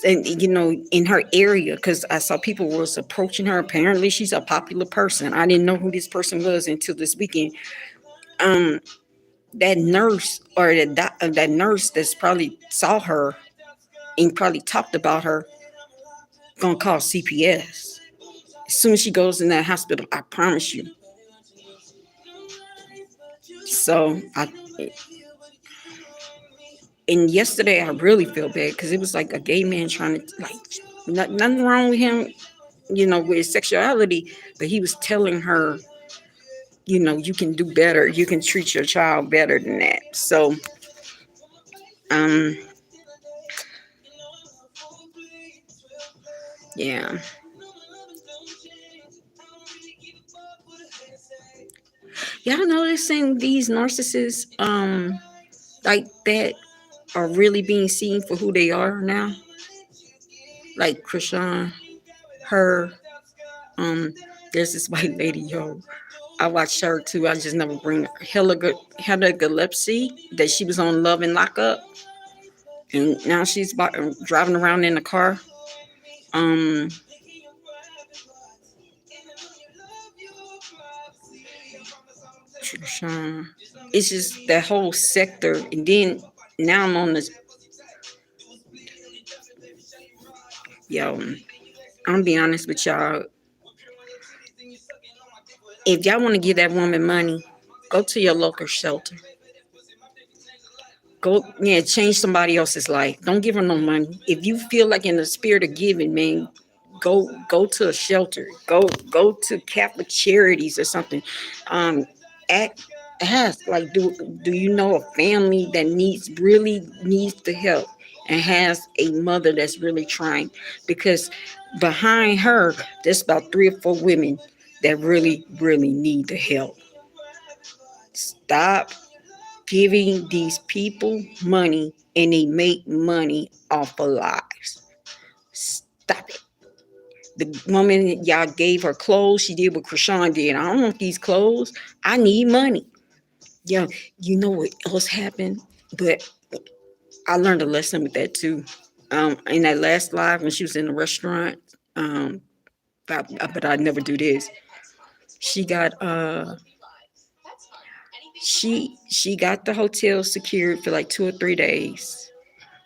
and in her area, because I saw people was approaching her. Apparently she's a popular person. I didn't know who this person was until this weekend. um that nurse, or that nurse that's probably saw her and probably talked about her, gonna call CPS as soon as she goes in that hospital. I promise you. So I and yesterday I really feel bad because it was like a gay man trying to, like, nothing wrong with him, with his sexuality, but he was telling her, you can do better, you can treat your child better than that. So um yeah. Y'all noticing these narcissists like that are really being seen for who they are now? Like Chrisean, her, um, there's this white lady, yo. I watched her too. I just never bring her. Hella Gillespie, that she was on Love and Lockup, and now she's driving around in a car. Um, Chrisean, it's just that whole sector, and then now I'm on this. Yo, I'm be honest with y'all. If y'all want to give that woman money, go to your local shelter. Go, yeah, change somebody else's life. Don't give her no money. If you feel like in the spirit of giving, man, go to a shelter. Go to Catholic Charities or something. Act Ask, like, do you know a family that really needs the help and has a mother that's really trying? Because behind her, there's about 3 or 4 women that really need the help. Stop giving these people money and they make money off of lives. Stop it. The woman y'all gave her clothes, she did what Chrisean did. I don't want these clothes. I need money. Yeah, you know what else happened? But I learned a lesson with that too. In that last live when she was in the restaurant, but I never do this. She got she got the hotel secured for like 2 or 3 days.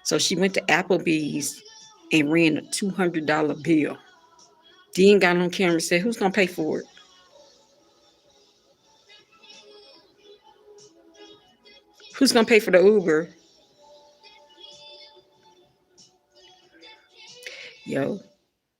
So she went to Applebee's and ran a $200 bill. Dean got on camera and said, "Who's gonna pay for it? Who's gonna pay for the Uber?" Yo,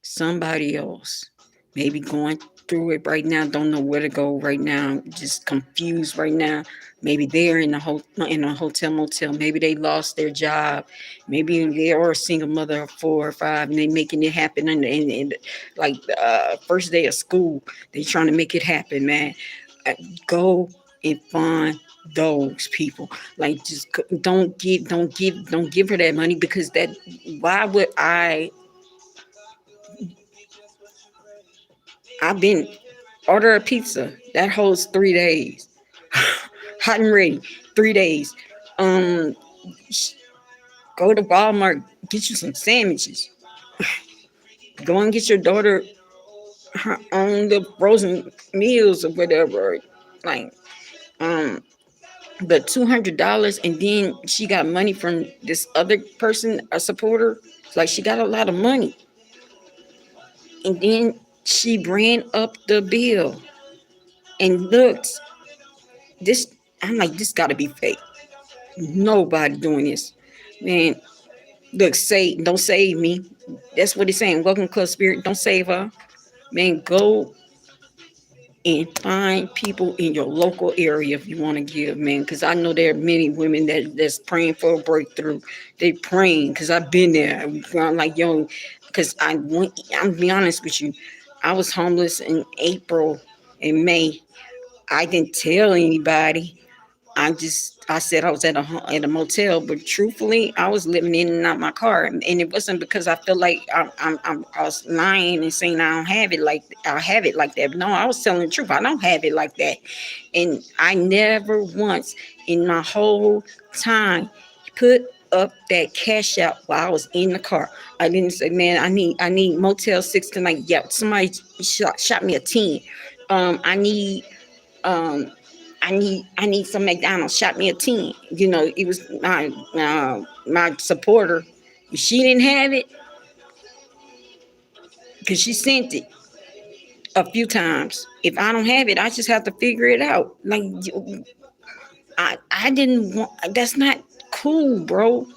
somebody else maybe going through it right now, don't know where to go right now, just confused right now. Maybe they're in a hotel motel. Maybe they lost their job. Maybe they are a single mother of 4 or 5, and they making it happen. And like first day of school, they trying to make it happen, man. Go and find those people. Like, just don't give her that money, because that, why would I've been order a pizza that holds 3 days, hot and ready, 3 days. Um, Go to Walmart, get you some sandwiches. Go and get your daughter her own little frozen meals or whatever. Like, but $200, and then she got money from this other person, a supporter. Like, she got a lot of money, and then she ran up the bill and looked. This, I'm like, this got to be fake. Nobody doing this, man. Look, don't save me. That's what he's saying. Welcome, Club Spirit. Don't save her, man. Go and find people in your local area if you want to give, man. Because I know there are many women that's praying for a breakthrough. They praying, because I've been there. I'm like, yo, because I'm be honest with you, I was homeless in April and May. I didn't tell anybody. I said I was at a motel, but truthfully, I was living in and out my car, and it wasn't because I feel like I was lying and saying I have it like that. No, I was telling the truth. I don't have it like that, and I never once in my whole time put up that cash out while I was in the car. I didn't say, man, I need Motel 6 tonight. Yeah, somebody shot me a 10. I need um I need some McDonald's. Shot me a 10. It was my supporter. If she didn't have it, because she sent it a few times. If I don't have it, I just have to figure it out. Like I didn't want. That's not cool, bro.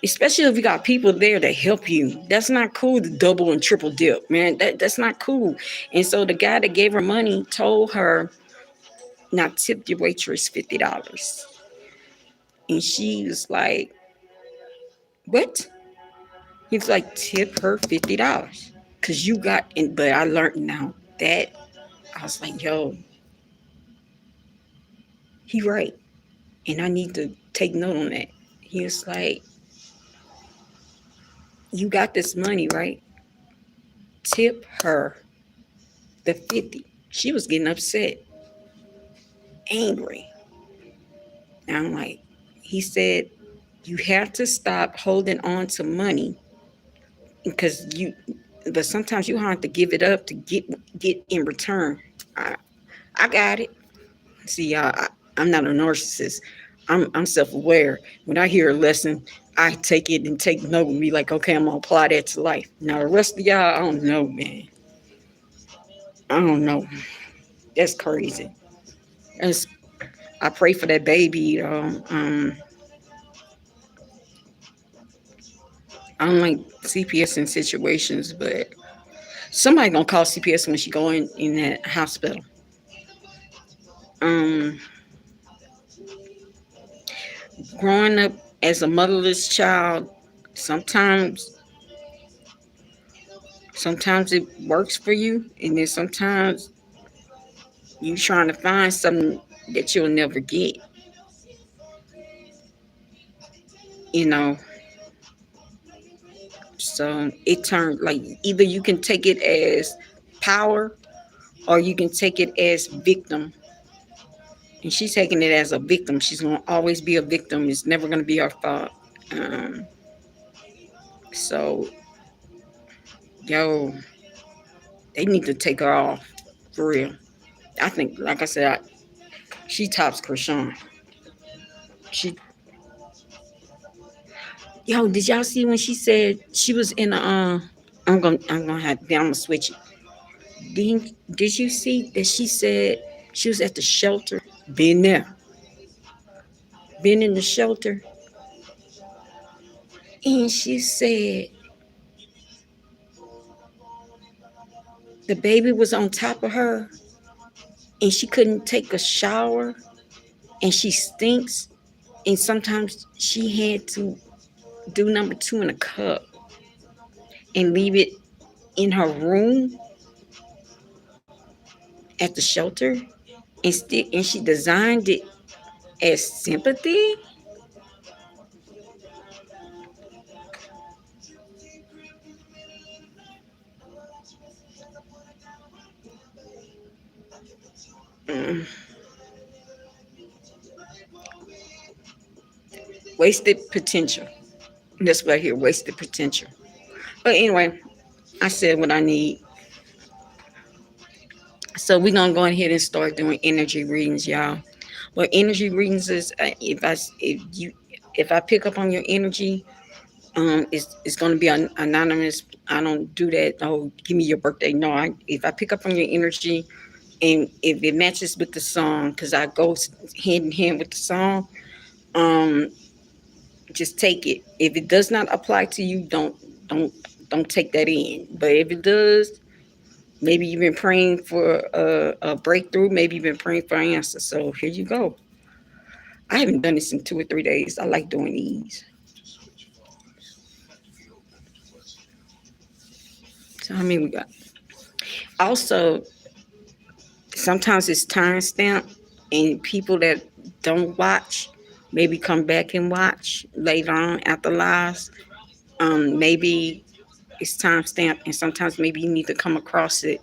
Especially if you got people there to help you. That's not cool to double and triple dip, man. That's not cool. And so the guy that gave her money told her, now tip your waitress $50. And she was like, what? He was like, tip her $50. Cause you got in, but I learned now that I was like, yo, he right. And I need to take note on that. He was like, you got this money, right? Tip her the 50. She was getting upset, angry. And I'm like, he said, you have to stop holding on to money because but sometimes you have to give it up to get in return. I got it. See, I'm not a narcissist. I'm self-aware. When I hear a lesson, I take it and take note and be like, okay, I'm gonna apply that to life. Now the rest of y'all, I don't know, man. I don't know. That's crazy. That's, I pray for that baby. I don't like CPS in situations, but somebody gonna call CPS when she go in that hospital. Um, Growing up as a motherless child, sometimes sometimes it works for you, and then sometimes you trying to find something that you'll never get. You know, so it turned like either you can take it as power or you can take it as victim. And she's taking it as a victim. She's gonna always be a victim. It's never gonna be her fault. Um, so yo, they need to take her off for real. I think, like I said, she tops Chrisean. She, yo, did y'all see when she said she was in a? I'm gonna switch it. Did you see that she said she was at the shelter? Been there, been in the shelter, and she said the baby was on top of her, and she couldn't take a shower, and she stinks, and sometimes she had to do number two in a cup and leave it in her room at the shelter, and she designed it as sympathy. Mm, wasted potential. That's what I hear, wasted potential. But anyway, I said what I need. So we're gonna go ahead and start doing energy readings, y'all. What energy readings is, if I pick up on your energy, it's gonna be anonymous. I don't do that. Oh, give me your birthday. No, if I pick up on your energy, and if it matches with the song, because I go hand in hand with the song, um, just take it. If it does not apply to you, don't don't take that in. But if it does, maybe you've been praying for a breakthrough. Maybe you've been praying for an answer. So here you go. I haven't done this in 2 or 3 days. I like doing these. So how many we got? Also, sometimes it's time stamped, and people that don't watch maybe come back and watch later on after lives. Maybe it's time stamped, and sometimes maybe you need to come across it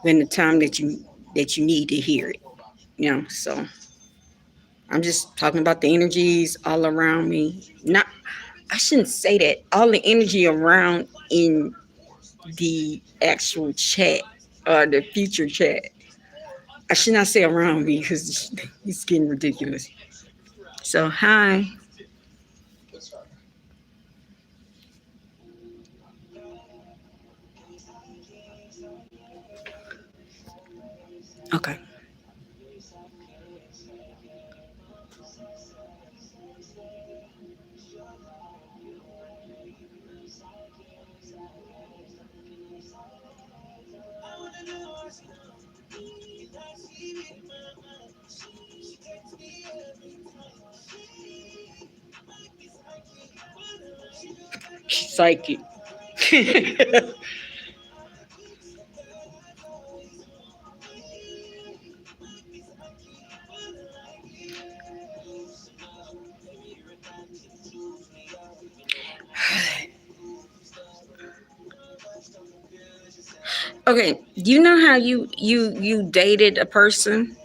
when the time that you need to hear it. So I'm just talking about the energies all around me. Not, I shouldn't say that. All the energy around in the actual chat or the future chat. I should not say around me because it's getting ridiculous. So hi. Okay. Psychic. Okay. You know how you dated a person,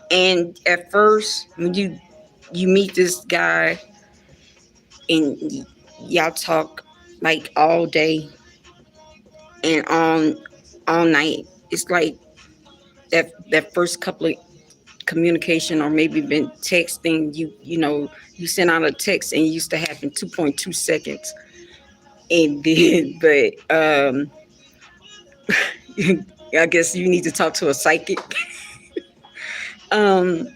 and at first when you meet this guy and y'all talk like all day and all night. It's like that first couple of communication, or maybe been texting. You send out a text and it used to happen 2.2 seconds, and then but I guess you need to talk to a psychic. um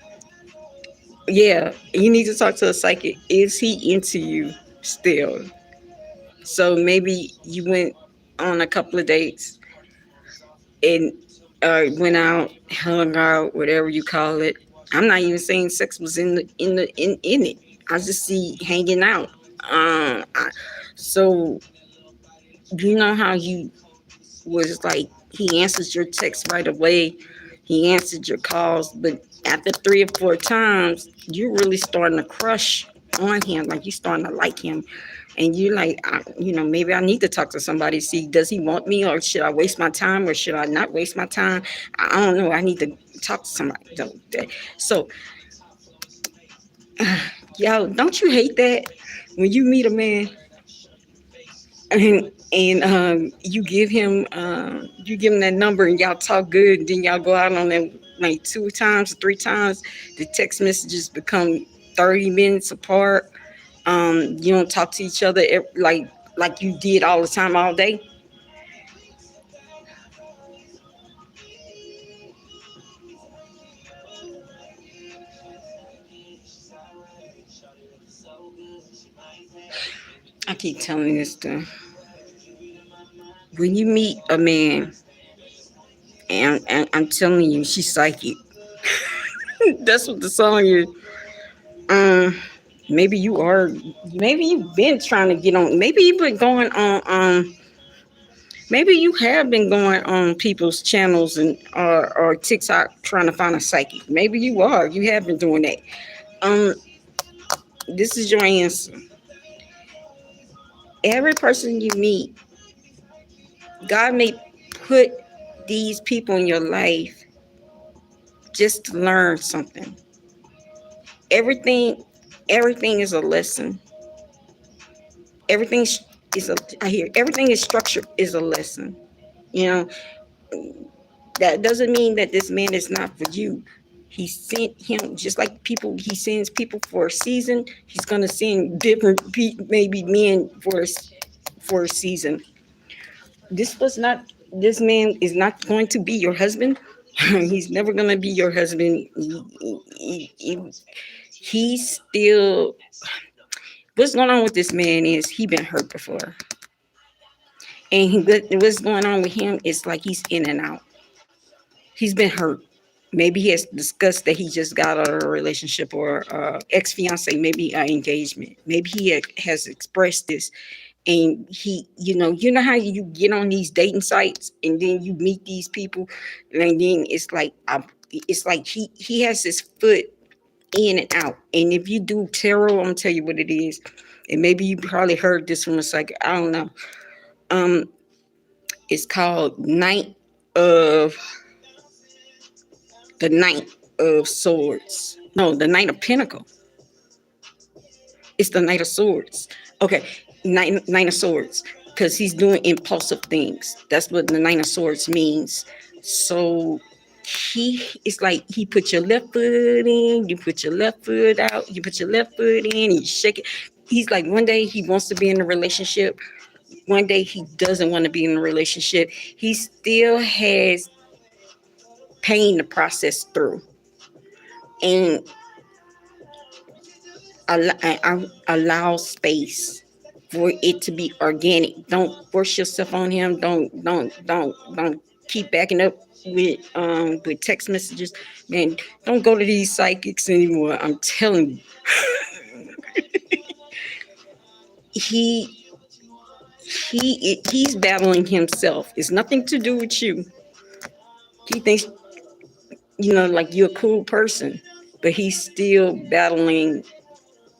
yeah, you need to talk to a psychic. Is he into you still? So maybe you went on a couple of dates and went out, hung out, whatever you call it. I'm not even saying sex was in it. I just see hanging out. So you know how you was like, he answers your text right away, he answered your calls, but after 3 or 4 times, you're really starting to crush on him, like you starting to like him, and you're like, maybe I need to talk to somebody, see, does he want me, or should I waste my time, or should I not waste my time? I don't know. I need to talk to somebody. So, yo, don't you hate that when you meet a man and you give him that number and y'all talk good, and then y'all go out on that like 2 times, 3 times, the text messages become 30 minutes apart. You don't talk to each other like you did all the time, all day. I keep telling this to when you meet a man, and I'm telling you, she's psychic. That's what the song is. Um, maybe you are. Maybe you've been trying to get on. Maybe you've been going on. Maybe you have been going on people's channels and or TikTok trying to find a psychic. Maybe you are. You have been doing that. Um, this is your answer. Every person you meet, God may put these people in your life just to learn something. Everything, everything is a lesson. Everything is a. I hear everything is structured is a lesson. You know, that doesn't mean that this man is not for you. He sent him just like people. He sends people for a season. He's gonna send different maybe men for a season. This was not. This man is not going to be your husband. He's never gonna be your husband. He's still. What's going on with this man is he been hurt before, and what's going on with him is like he's in and out. He's been hurt. Maybe he has discussed that he just got out of a relationship or ex fiance, maybe an engagement. Maybe he has expressed this, and you know how you get on these dating sites and then you meet these people, and then it's like he has his foot in and out. And if you do tarot, I'm gonna tell you what it is, and maybe you probably heard this from a psychic. I don't know. Um, it's called of the Knight of Swords. No, the Knight of Pentacles. It's the Knight of Swords. Okay, Knight of Swords, because he's doing impulsive things. That's what the Knight of Swords means. So it's like he put your left foot in, you put your left foot out, you put your left foot in, you shake it. He's like, one day he wants to be in a relationship, one day he doesn't want to be in a relationship. He still has pain to process through, and allow space for it to be organic. Don't force yourself on him. Don't keep backing up with text messages. Man, don't go to these psychics anymore. I'm telling you. he he's battling himself. It's nothing to do with you. He thinks, like, you're a cool person, but he's still battling.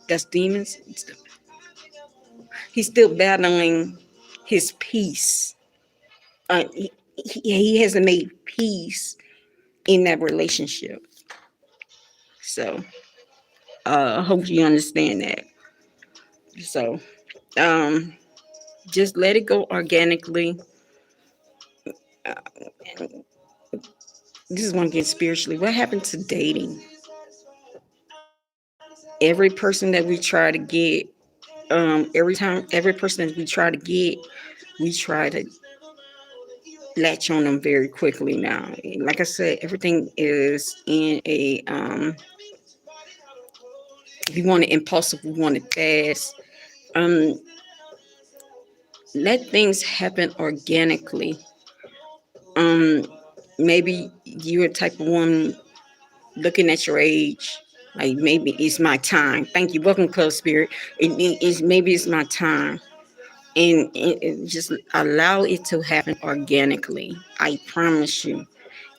That's demons. He's still battling his peace. He hasn't made peace in that relationship. So I hope you understand that. So just let it go organically. Uh, this is one getting spiritually. What happened to dating? Every person that we try to get, every person that we try to get, we try to latch on them very quickly now. Like I said, everything is in a we want it impulsive, we want it fast. Um, Let things happen organically. Um, Maybe you're a type of woman looking at your age, like maybe it's my time. Thank you. Welcome, Club Spirit. Maybe it's my time, and just allow it to happen organically. I promise you.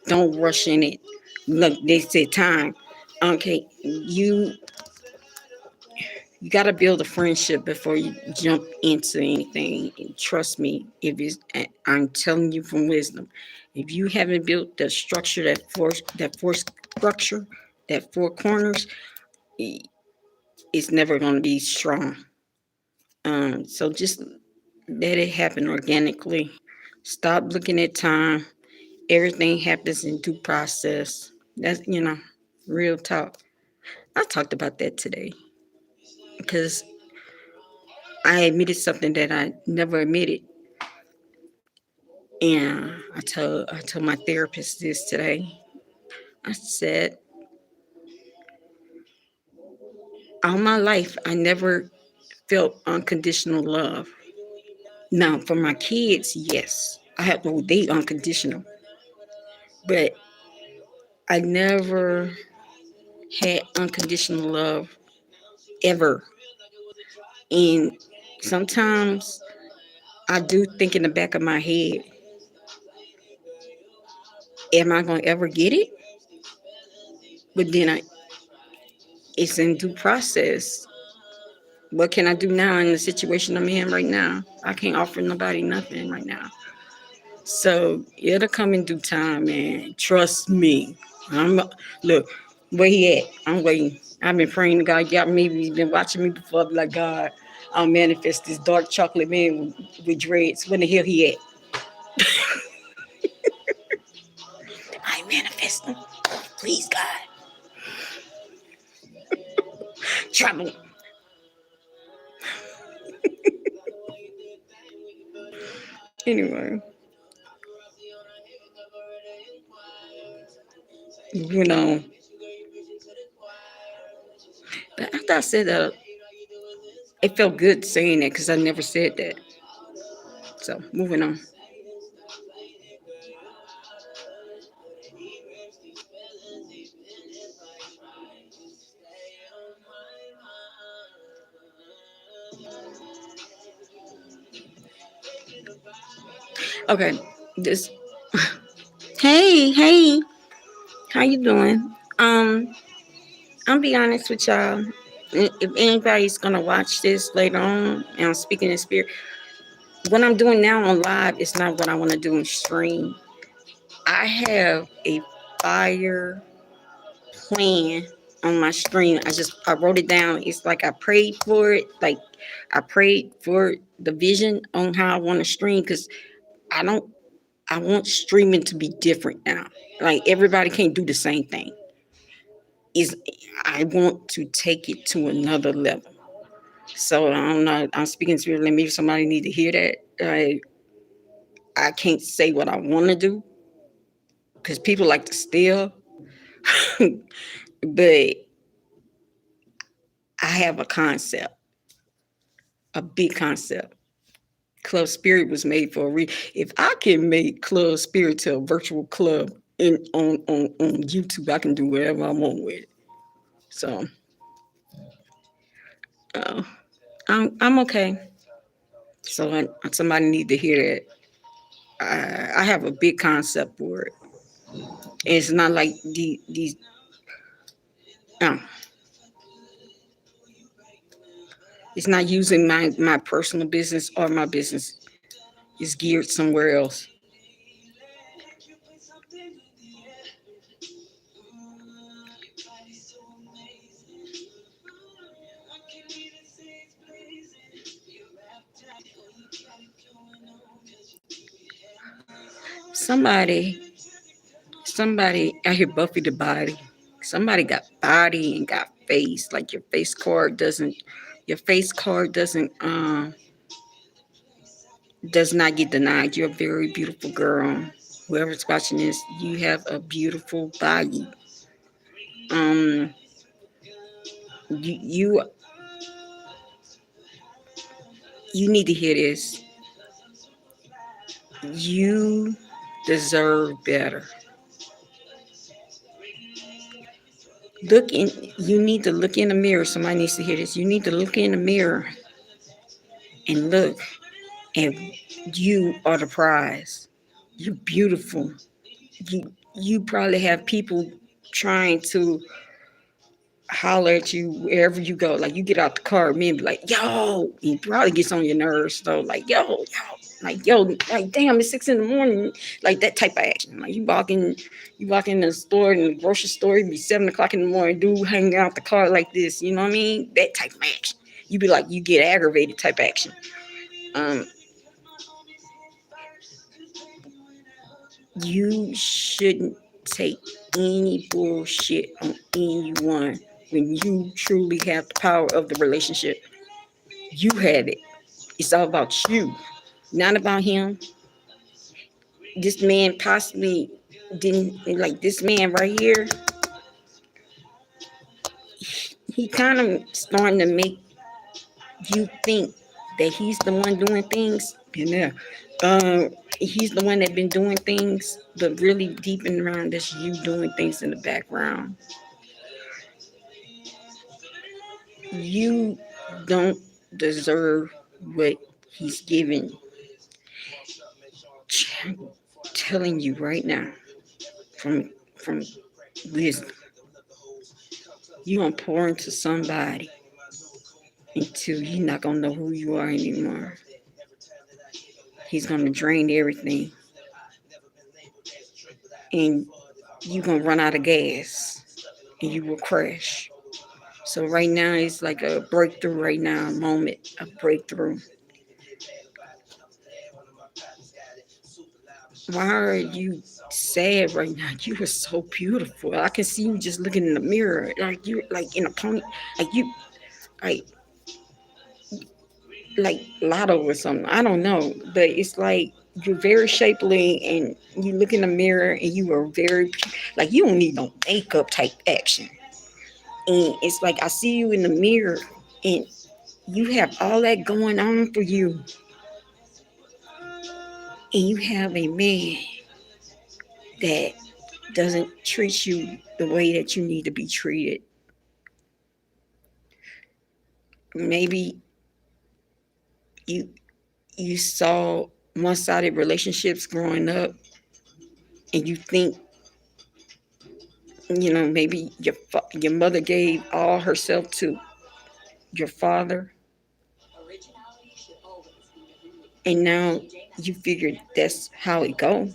Don't rush in it. Look, they say time. Okay, you got to build a friendship before you jump into anything. And trust me, if it's, I'm telling you from wisdom, if you haven't built the structure, that force structure, that four corners, it's never going to be strong. So just let it happen organically. Stop looking at time. Everything happens in due process. That's, real talk. I talked about that today because I admitted something that I never admitted. And I told my therapist this today. I said, all my life I never felt unconditional love. Now for my kids, yes. They unconditional. But I never had unconditional love ever. And sometimes I do think in the back of my head, am I gonna ever get it? But then it's in due process. What can I do now in the situation I'm in right now? I can't offer nobody nothing right now. So it'll come in due time, man. Trust me. Look where he at. I'm waiting. I've been praying to God. Yeah, maybe he's been watching me before. I'm like, God, I'll manifest this dark chocolate man with dreads. When the hell he at? I manifest him. Please, God. Trouble. Anyway, you know. But after I said that, it felt good saying that because I never said that. So moving on. Okay. This. Hey, how you doing? I'll be honest with y'all. If anybody's gonna watch this later on, and I'm speaking in spirit, what I'm doing now on live is not what I want to do in stream. I have a fire plan on my screen. I wrote it down. It's like I prayed for it. Like I prayed for the vision on how I want to stream because I don't. I want streaming to be different now. Like everybody can't do the same thing. Is I want to take it to another level. So I don't know. I'm speaking to maybe somebody need to hear that. I can't say what I want to do because people like to steal, but I have a concept, a big concept. Club Spirit was made for a reason. If I can make Club Spirit to a virtual club on YouTube, I can do whatever I want with it. So uh, I'm okay. So somebody need to hear that. I have a big concept for it. It's not like these. Uh, it's not using my personal business or my business. It's geared somewhere else. Somebody, somebody. I hear Buffy the Body. Somebody got body and got face. Like your face card doesn't. Your face card does not get denied. You're a very beautiful girl. Whoever's watching this, you have a beautiful body. Um, you you need to hear this. You deserve better. Look in. You need to look in the mirror. Somebody needs to hear this. You need to look in the mirror and look, and you are the prize. You're beautiful. You probably have people trying to holler at you wherever you go. Like you get out the car, men be like, "Yo," he probably gets on your nerves though. Like, "Yo, like yo, like damn, it's 6 in the morning." Like that type of action. Like you walk in the store in the grocery store, it be 7 o'clock in the morning, dude hanging out the car like this. You know what I mean? That type of action. You be like, you get aggravated type action. Um, you shouldn't take any bullshit on anyone when you truly have the power of the relationship. You have it. It's all about you, not about him. This man possibly didn't like this man right here. He kind of starting to make you think that he's the one doing things. Yeah. He's the one that been doing things, but really deep in around that's you doing things in the background. You don't deserve what he's giving. Telling you right now, from wisdom, you gonna pour into somebody until you're not gonna know who you are anymore. He's gonna drain everything, and you're gonna run out of gas, and you will crash. So right now it's like a breakthrough. Right now, a moment of breakthrough. Why are you sad right now? You are so beautiful. I can see you just looking in the mirror, like you, like in a pony, like you, like like Lotto or something. I don't know, but it's like you're very shapely, and you look in the mirror, and you are very like you don't need no makeup type action. And it's like I see you in the mirror, and you have all that going on for you, and you have a man that doesn't treat you the way that you need to be treated. Maybe you you saw one-sided relationships growing up, and you think maybe your mother gave all herself to your father, and now you figure that's how it go,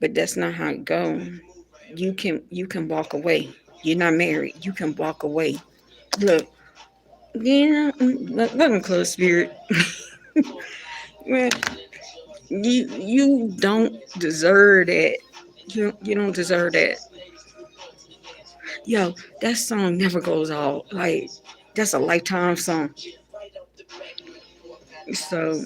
but that's not how it go. You can walk away. You're not married. You can walk away. Look, yeah, welcome, Club Spirit. Man, you don't deserve that. You don't deserve that. Yo, that song never goes out. Like that's a lifetime song. So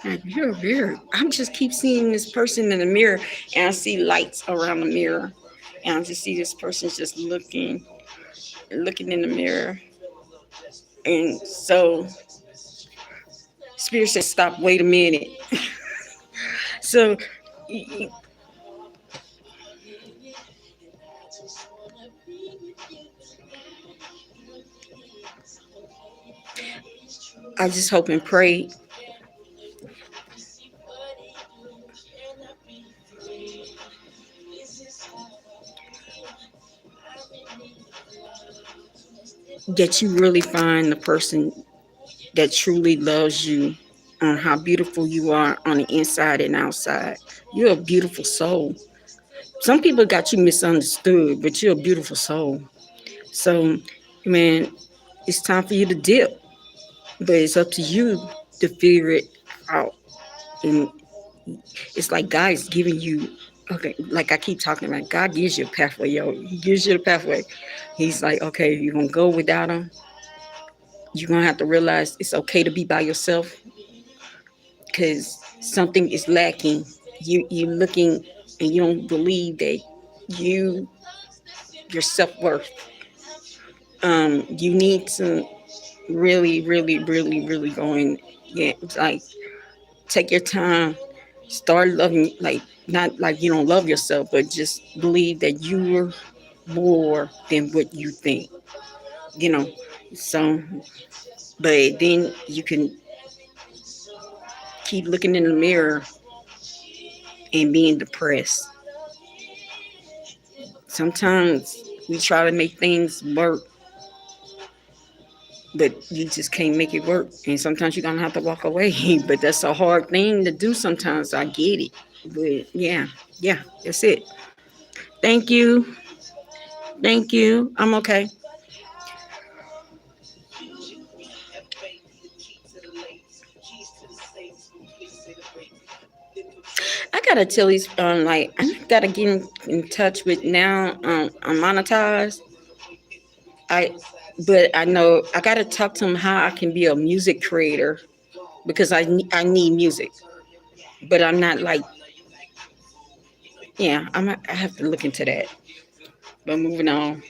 like, you're weird. I just keep seeing this person in the mirror, and I see lights around the mirror, and I just see this person just looking in the mirror, and so Spirit says, "Stop. Wait a minute." So I just hope and pray that you really find the person that truly loves you on how beautiful you are on the inside and outside. You're a beautiful soul. Some people got you misunderstood, but you're a beautiful soul. So, man, it's time for you to dip, but it's up to you to figure it out. And it's like God is giving you, okay, like I keep talking about, God gives you a pathway, yo. He gives you the pathway. He's like, okay, you're going to go without him. You're going to have to realize it's okay to be by yourself because something is lacking. You're looking and you don't believe that you, your self-worth. You need to really, really, really, really go in. Yeah, like take your time, start loving, like not like you don't love yourself, but just believe that you're more than what you think. You know, so but then you can keep looking in the mirror and being depressed. Sometimes we try to make things work, but you just can't make it work. And sometimes you're gonna have to walk away. But that's a hard thing to do sometimes. I get it. But yeah, that's it. Thank you. Thank you. I'm okay. I gotta tell these like I gotta get in touch with now. I'm monetized. I but I know I gotta talk to them how I can be a music creator because I need music, but I'm not like yeah. I have to look into that. But moving on.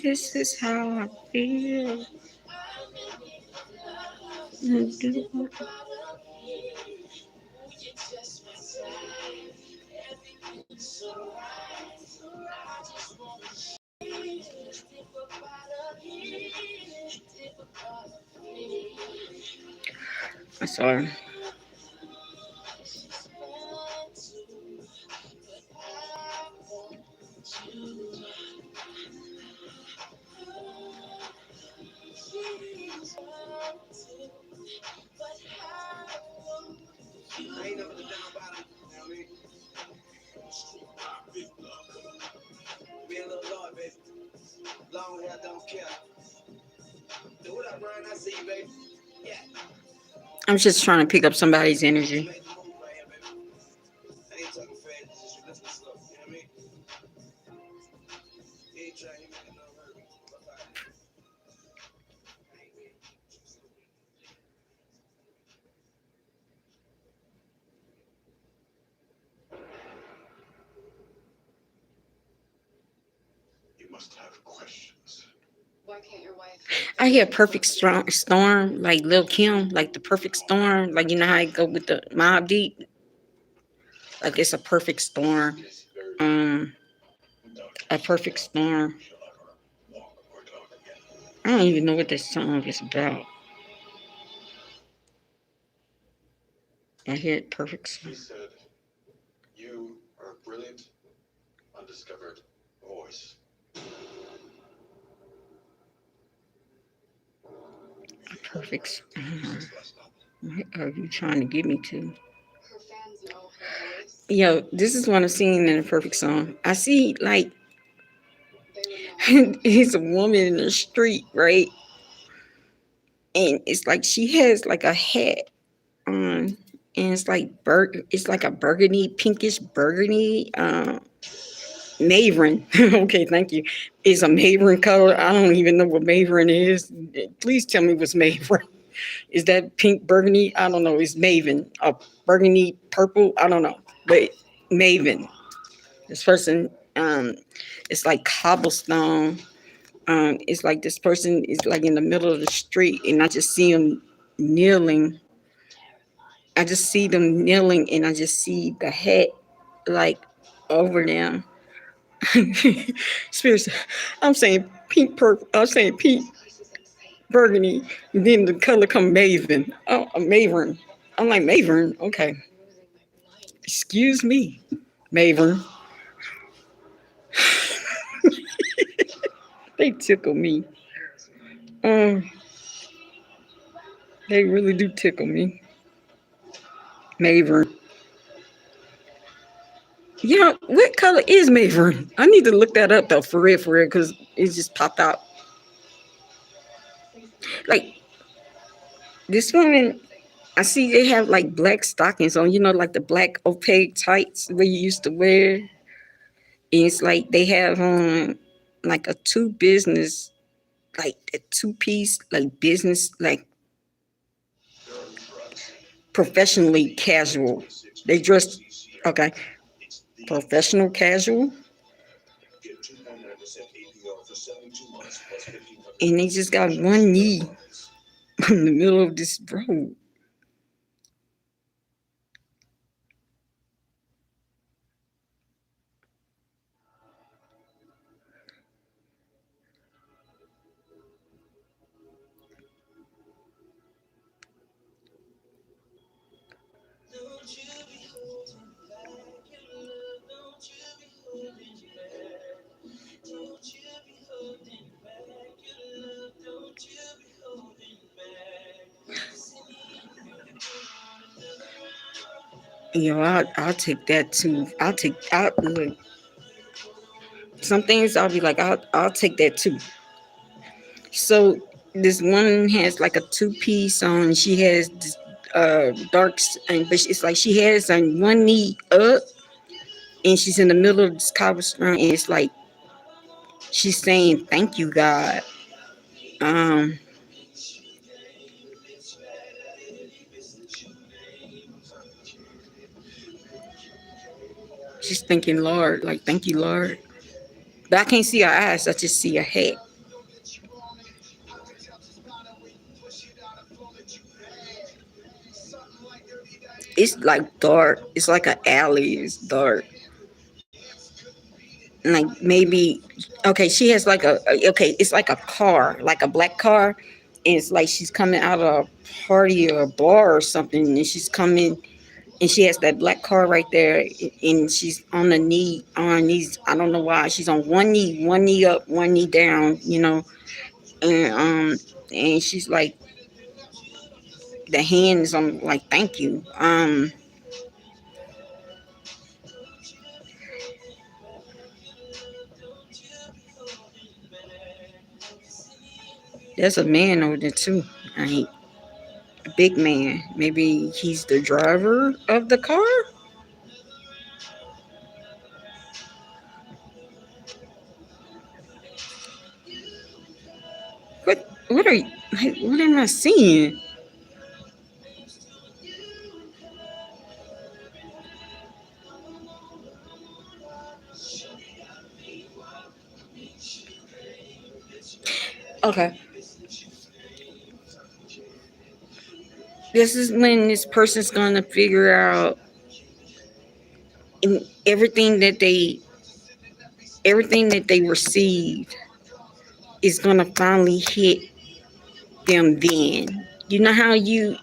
This is how I feel. I'm sorry. I'm just trying to pick up somebody's energy. I hear perfect storm, like Lil Kim, like the perfect storm, like you know how I go with the Mob Deep, like it's a perfect storm. Um, a perfect storm. I don't even know what this song is about. I hear it perfect storm. Perfect. What are you trying to get me to? Yo, this is what I'm seeing in a perfect song. I see like he's a woman in the street, right? And it's like she has like a hat on, and it's like it's like a burgundy, pinkish burgundy, Maven. Okay, thank you. It's a Maven color. I don't even know what Maven is. Please tell me what's Maven. Is that pink burgundy? I don't know. It's Maven. A burgundy purple. I don't know. But Maven. This person, it's like cobblestone. It's like this person is like in the middle of the street, and I just see him kneeling. I just see them kneeling, and I just see the hat like over them. Spirits. I'm saying pink purple. I'm saying pink burgundy. And then the color come Maven. Oh, a Maven. I'm like Maven. Okay. Excuse me, Maven. They tickle me. Um, they really do tickle me. Maven. Yeah, what color is Maven? I need to look that up though, for real, because it just popped out. Like this woman, I see they have like black stockings on. You know, like the black opaque tights that you used to wear. And it's like they have on like a two business, like a two piece, like business, like professionally casual. They dress okay, professional casual, and they just got one knee in the middle of this road. You know, I'll take that too. I'll look. Some things I'll be like, I'll take that too. So this one has like a two piece on. She has this but it's like she has on one knee up, and she's in the middle of this cobblestone, and it's like she's saying, "Thank you, God." Um, she's thinking, "Lord, like, thank you, Lord." But I can't see her eyes. I just see her head. It's like dark. It's like an alley. It's dark. Like maybe okay. She has like okay. It's like a car, like a black car, and it's like she's coming out of a party or a bar or something, and she's coming, and she has that black car right there, and she's on her knees. I don't know why. She's on one knee up, one knee down. You know, and and she's like the hands on like thank you. There's a man over there too. I a big man. Maybe he's the driver of the car. What are you? What am I seeing? Okay, this is when this person's gonna figure out in everything that they received is gonna finally hit them. Then you know how you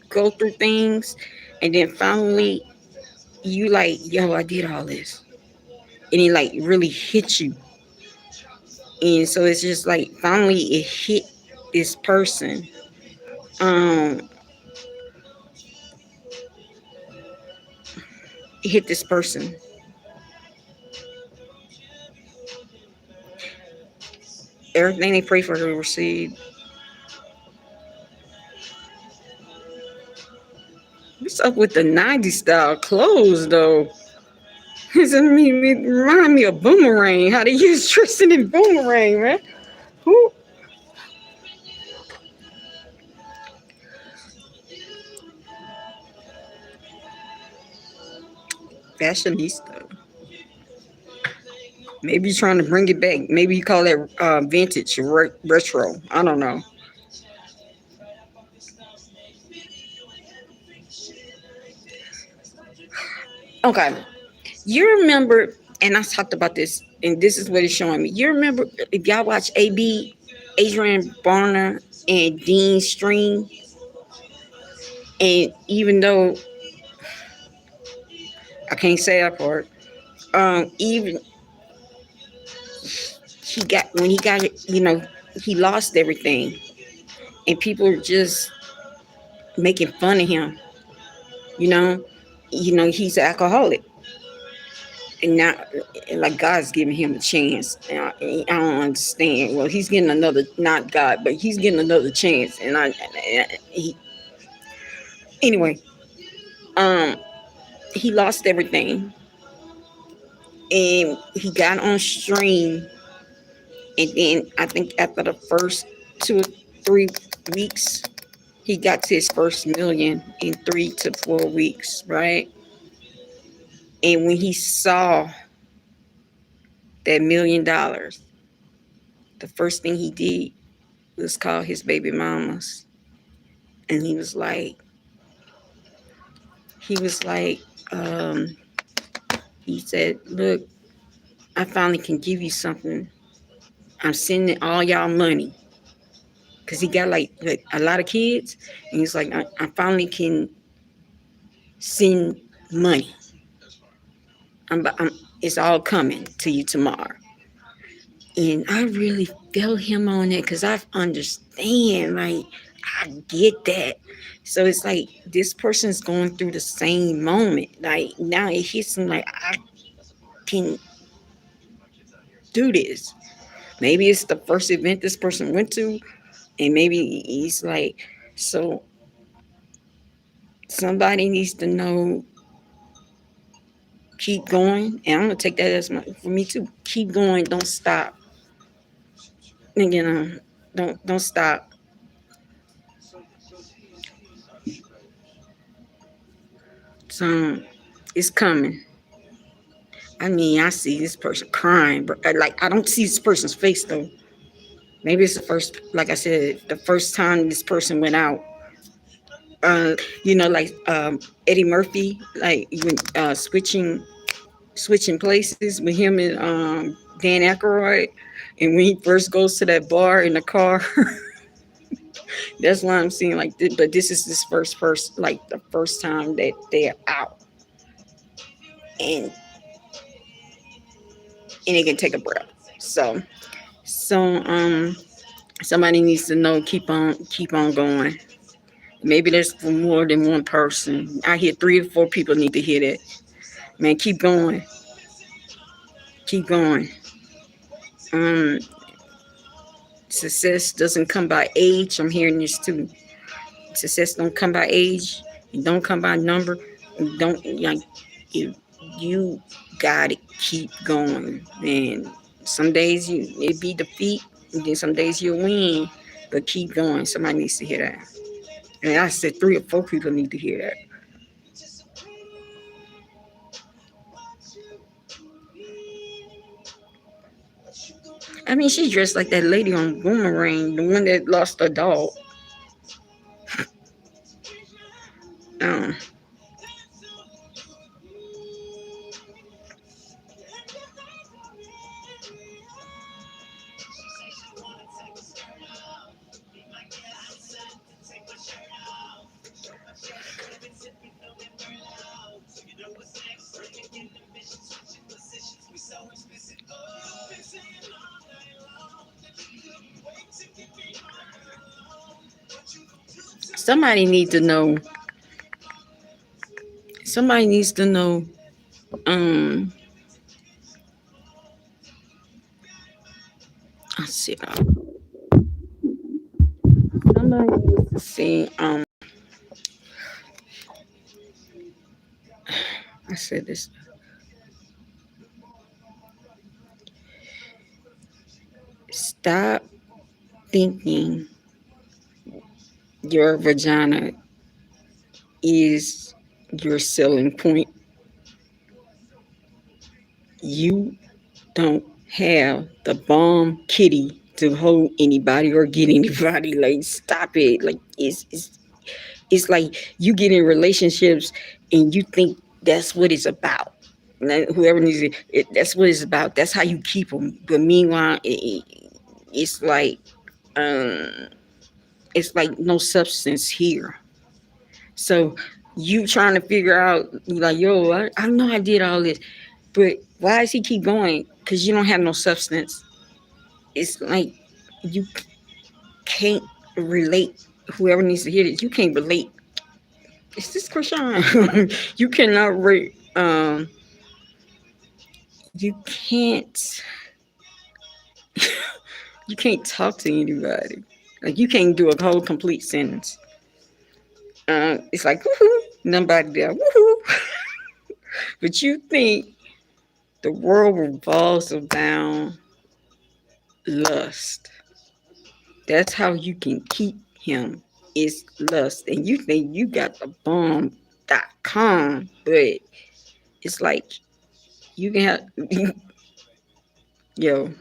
go through things, and then finally you like, yo, I did all this, and it like really hits you. And so it's just like finally it hit this person. Um, it hit this person. Everything they prayed for her received. What's up with the 90s style clothes though? It remind me of Boomerang. How they use Tristan in Boomerang, man. Who? Fashionista. Maybe he's trying to bring it back. Maybe you call that vintage retro. I don't know. Okay. You remember, and I talked about this, and this is what it's showing me. You remember if y'all watch AB, Adrian Barner and Dean Stream, and even though I can't say that part, even he got when he got it, he lost everything, and people are just making fun of him. You know, he's an alcoholic, and now like God's giving him a chance. And I don't understand. Well, he's getting another, not God, but he's getting another chance. Anyway, um, he lost everything, and he got on stream, and then I think after the first 2 or 3 weeks, he got to his first million in 3 to 4 weeks, right? And when he saw that $1 million, the first thing he did was call his baby mamas, and he was like, um, he said, "Look, I finally can give you something. I'm sending all y'all money." Because he got like a lot of kids. And he's like, I finally can send money. I'm, it's all coming to you tomorrow. And I really felt him on it because I understand, like, I get that. So it's like this person's going through the same moment. Like now it hits him like I can do this. Maybe it's the first event this person went to, and maybe he's like, so somebody needs to know, keep going. And I'm gonna take that as for me too. Keep going, don't stop. And don't stop. So it's coming. I mean, I see this person crying, but like I don't see this person's face though. Maybe it's the first, like I said, the first time this person went out. Like Eddie Murphy, like when switching places with him and Dan Aykroyd, and when he first goes to that bar in the car. That's why I'm seeing like this, but this is this first, like the first time that they're out, and they can take a breath. So somebody needs to know, keep on going. Maybe that's for more than one person. I hear 3 or 4 people need to hear that. Man, keep going. Um, Success doesn't come by age. I'm hearing this too. Success don't come by age. It don't come by number. Don't like you gotta keep going. And some days it be defeat, and then some days you'll win. But keep going. Somebody needs to hear that. And I said 3 or 4 people need to hear that. I mean, she's dressed like that lady on Boomerang, the one that lost her dog. Um, somebody needs to know. Somebody needs to know. Um, I see. Somebody needs to see. I said this. Stop thinking your vagina is your selling point. You don't have the bomb kitty to hold anybody or get anybody. Like, stop it. Like, it's like you get in relationships and you think that's what it's about. Whoever needs it, that's what it's about. That's how you keep them. But meanwhile, it's like um, it's like no substance here. So you trying to figure out, like, yo, I know I did all this, but why does he keep going? Because you don't have no substance. It's like you can't relate. Whoever needs to hear this, you can't relate. Is this Chrisean? You cannot rate. You can't. You can't talk to anybody. Like, you can't do a whole complete sentence. It's like woohoo, nobody there, woohoo. But you think the world revolves around lust. That's how you can keep him. It's lust. And you think you got the bomb.com, but it's like you can have yo,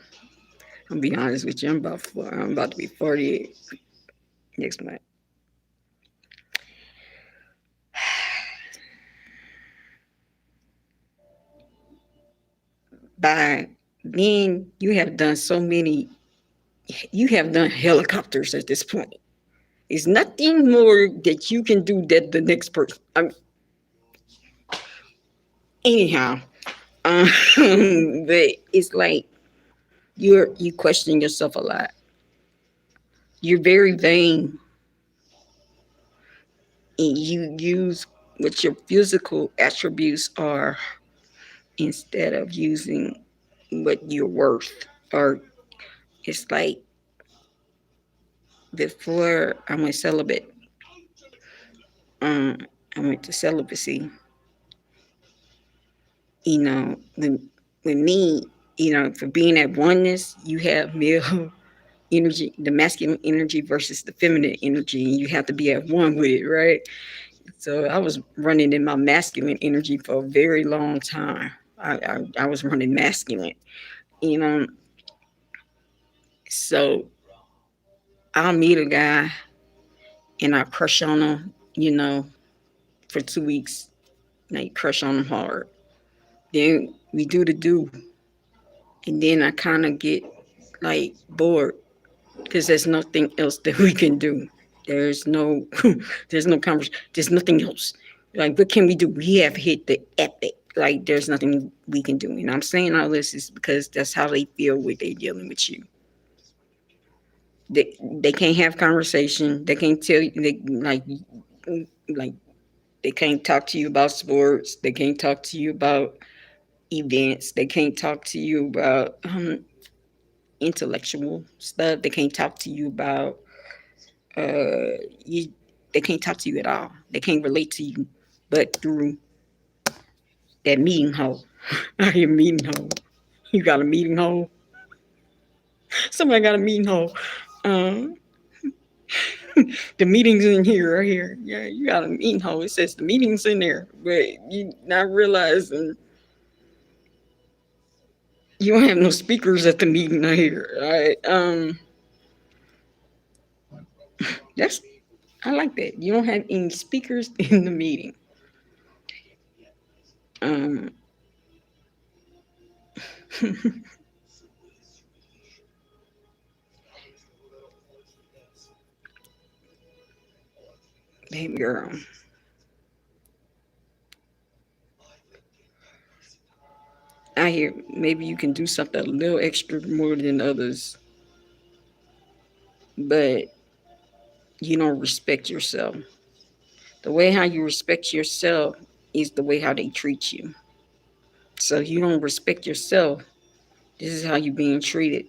I'm be honest with you, I'm about to be 48 next month. By then you have done so many, you have done helicopters at this point. There's nothing more that you can do that the next person. Anyhow, but it's like you question yourself a lot. You're very vain, and you use what your physical attributes are instead of using what you're worth. Or it's like before I went celibate, um, I went to celibacy. You know, when me, for being at oneness, you have male energy, the masculine energy versus the feminine energy, and you have to be at one with it, right? So I was running in my masculine energy for a very long time. I was running masculine, you know. So I'll meet a guy and I crush on him, for 2 weeks. And I crush on him hard. Then we do, and then I kind of get like bored because there's nothing else that we can do. There's no, there's no conversation. There's nothing else. Like, what can we do? We have hit the epic. Like, there's nothing we can do. And I'm saying all this is because that's how they feel when they dealing with you. They can't have conversation. They can't tell you. They like they can't talk to you about sports. They can't talk to you about events. They can't talk to you about intellectual stuff. They can't talk to you about you. They can't talk to you at all. They can't relate to you, but through that meeting hole. I hear meeting hole. You got a meeting hole. Somebody got a meeting hole. Um, the meeting's in here, right here. Yeah, you got a meeting hole. It says the meeting's in there, but you not realizing you don't have no speakers at the meeting right here. All right. That's I like that. You don't have any speakers in the meeting. Um, baby girl. I hear maybe you can do something a little extra more than others, but you don't respect yourself. The way how you respect yourself is the way how they treat you. So if you don't respect yourself, this is how you're being treated.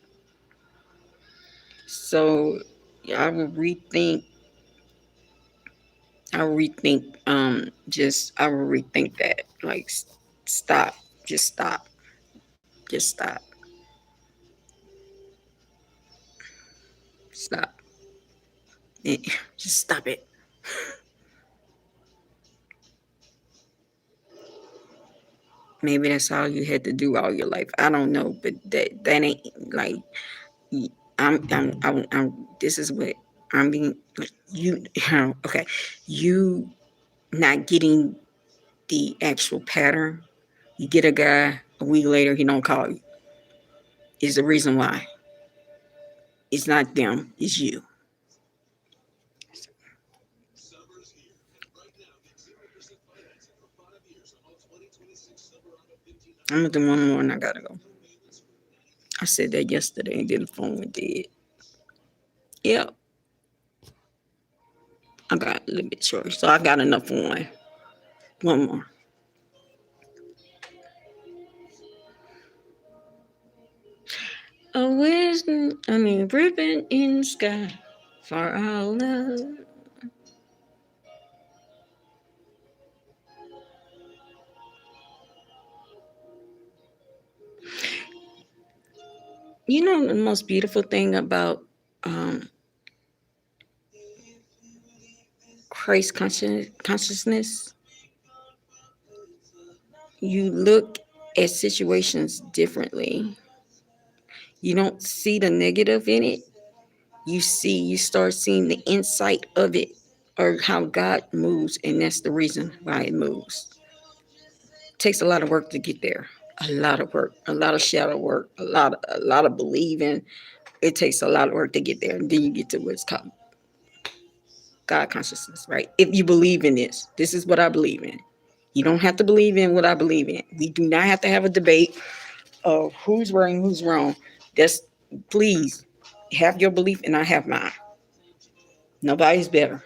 So I will rethink. I will rethink. I will rethink that. Like, stop. Just stop. Just stop. Stop. Eh, Just stop it. Maybe that's all you had to do all your life. I don't know, but that ain't like I'm. This is what I'm being like. You okay? You not getting the actual pattern. You get a guy a week later, he don't call you. Is the reason why. It's not them. It's you. I'm gonna do one more and I gotta go. I said that yesterday and then the phone went dead. Yep, I got a little bit short, so I got enough for one. One more. A wisdom, ribbon in the sky for our love. You know the most beautiful thing about um, Christ consciousness? You look at situations differently. You don't see the negative in it. You start seeing the insight of it or how God moves, and that's the reason why it moves. It takes a lot of work to get there. A lot of work, a lot of shadow work, a lot of believing. It takes a lot of work to get there, and then you get to what's called God consciousness, right? If you believe in this is what I believe in. You don't have to believe in what I believe in. We do not have to have a debate of who's right and who's wrong. Just please have your belief and I have mine. Nobody's better.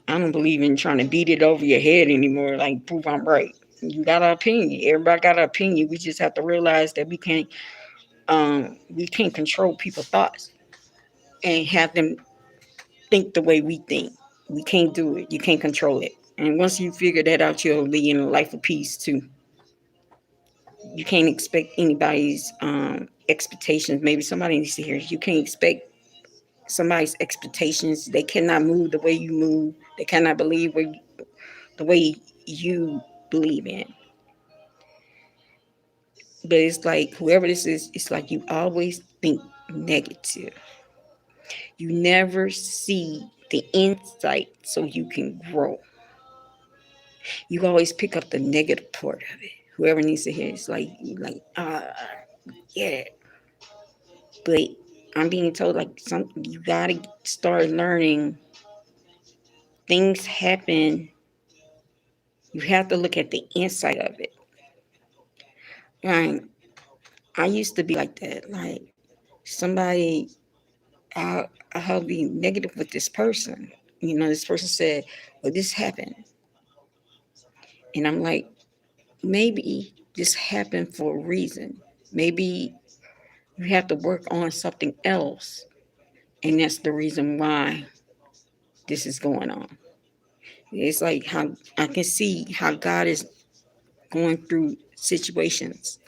I don't believe in trying to beat it over your head anymore, like prove I'm right. You got an opinion. Everybody got an opinion. We just have to realize that we can't control people's thoughts and have them think the way we think. We can't do it. You can't control it. And once you figure that out, you'll be in a life of peace too. You can't expect anybody's expectations. Maybe somebody needs to hear it. You can't expect somebody's expectations. They cannot move the way you move. They cannot believe the way you believe in. But it's like whoever this is, it's like you always think negative. You never see the insight so you can grow. You always pick up the negative part of it. Whoever needs to hear it's yeah. But I'm being told like some you gotta start learning things happen. You have to look at the inside of it. Right. I used to be like that. Like somebody I'll be negative with this person. This person said, well, this happened. And I'm like, maybe this happened for a reason. Maybe you have to work on something else. And that's the reason why this is going on. It's like how I can see how God is going through situations.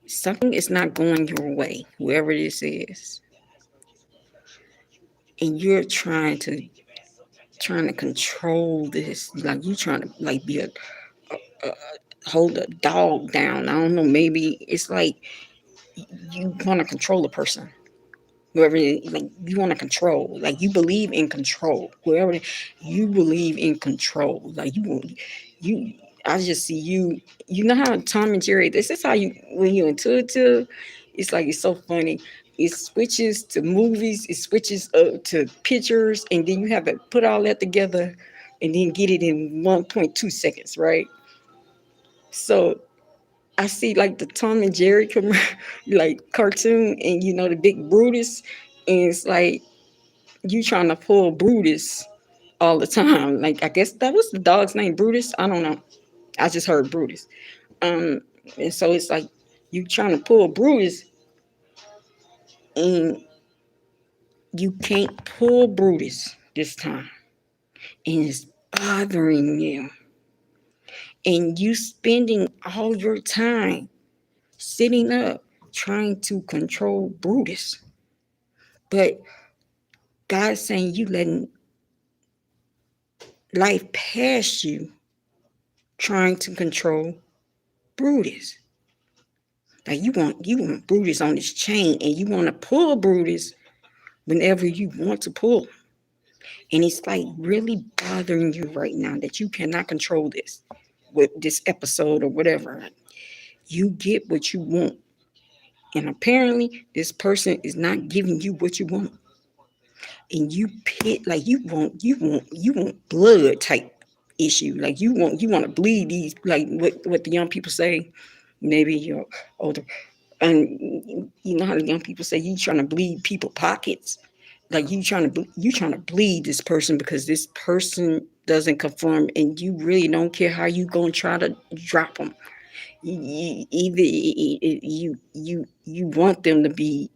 Something is not going your way, whoever this is, and you're trying to control this. Like you trying to like be a hold a dog down. I don't know. Maybe it's like you want to control a person. Whoever like you want to control, like you believe in control. Whoever you believe in control, like you. I just see you. You know how Tom and Jerry. This is how you when you're intuitive. It's like it's so funny. It switches to movies. It switches to pictures, and then you have to put all that together and then get it in 1.2 seconds, right? So I see like the Tom and Jerry like cartoon, and the big Brutus, and it's like you trying to pull Brutus all the time. Like I guess that was the dog's name, Brutus. I don't know. I just heard Brutus. Um, and so it's like you trying to pull Brutus, and you can't pull Brutus this time, and it's bothering you, and you spending all your time sitting up trying to control Brutus. But God's saying you letting life pass you trying to control Brutus. Like you want Brutus on this chain, and you want to pull Brutus whenever you want to pull. And it's like really bothering you right now that you cannot control this with this episode or whatever. You get what you want. And apparently this person is not giving you what you want. And you pit like you want blood type issue. Like you want to bleed these, like what the young people say. Maybe you're older, and you know how the young people say you trying to bleed people pockets. Like you trying to bleed this person because this person doesn't conform, and you really don't care how you gonna try to drop them. Either you want them to be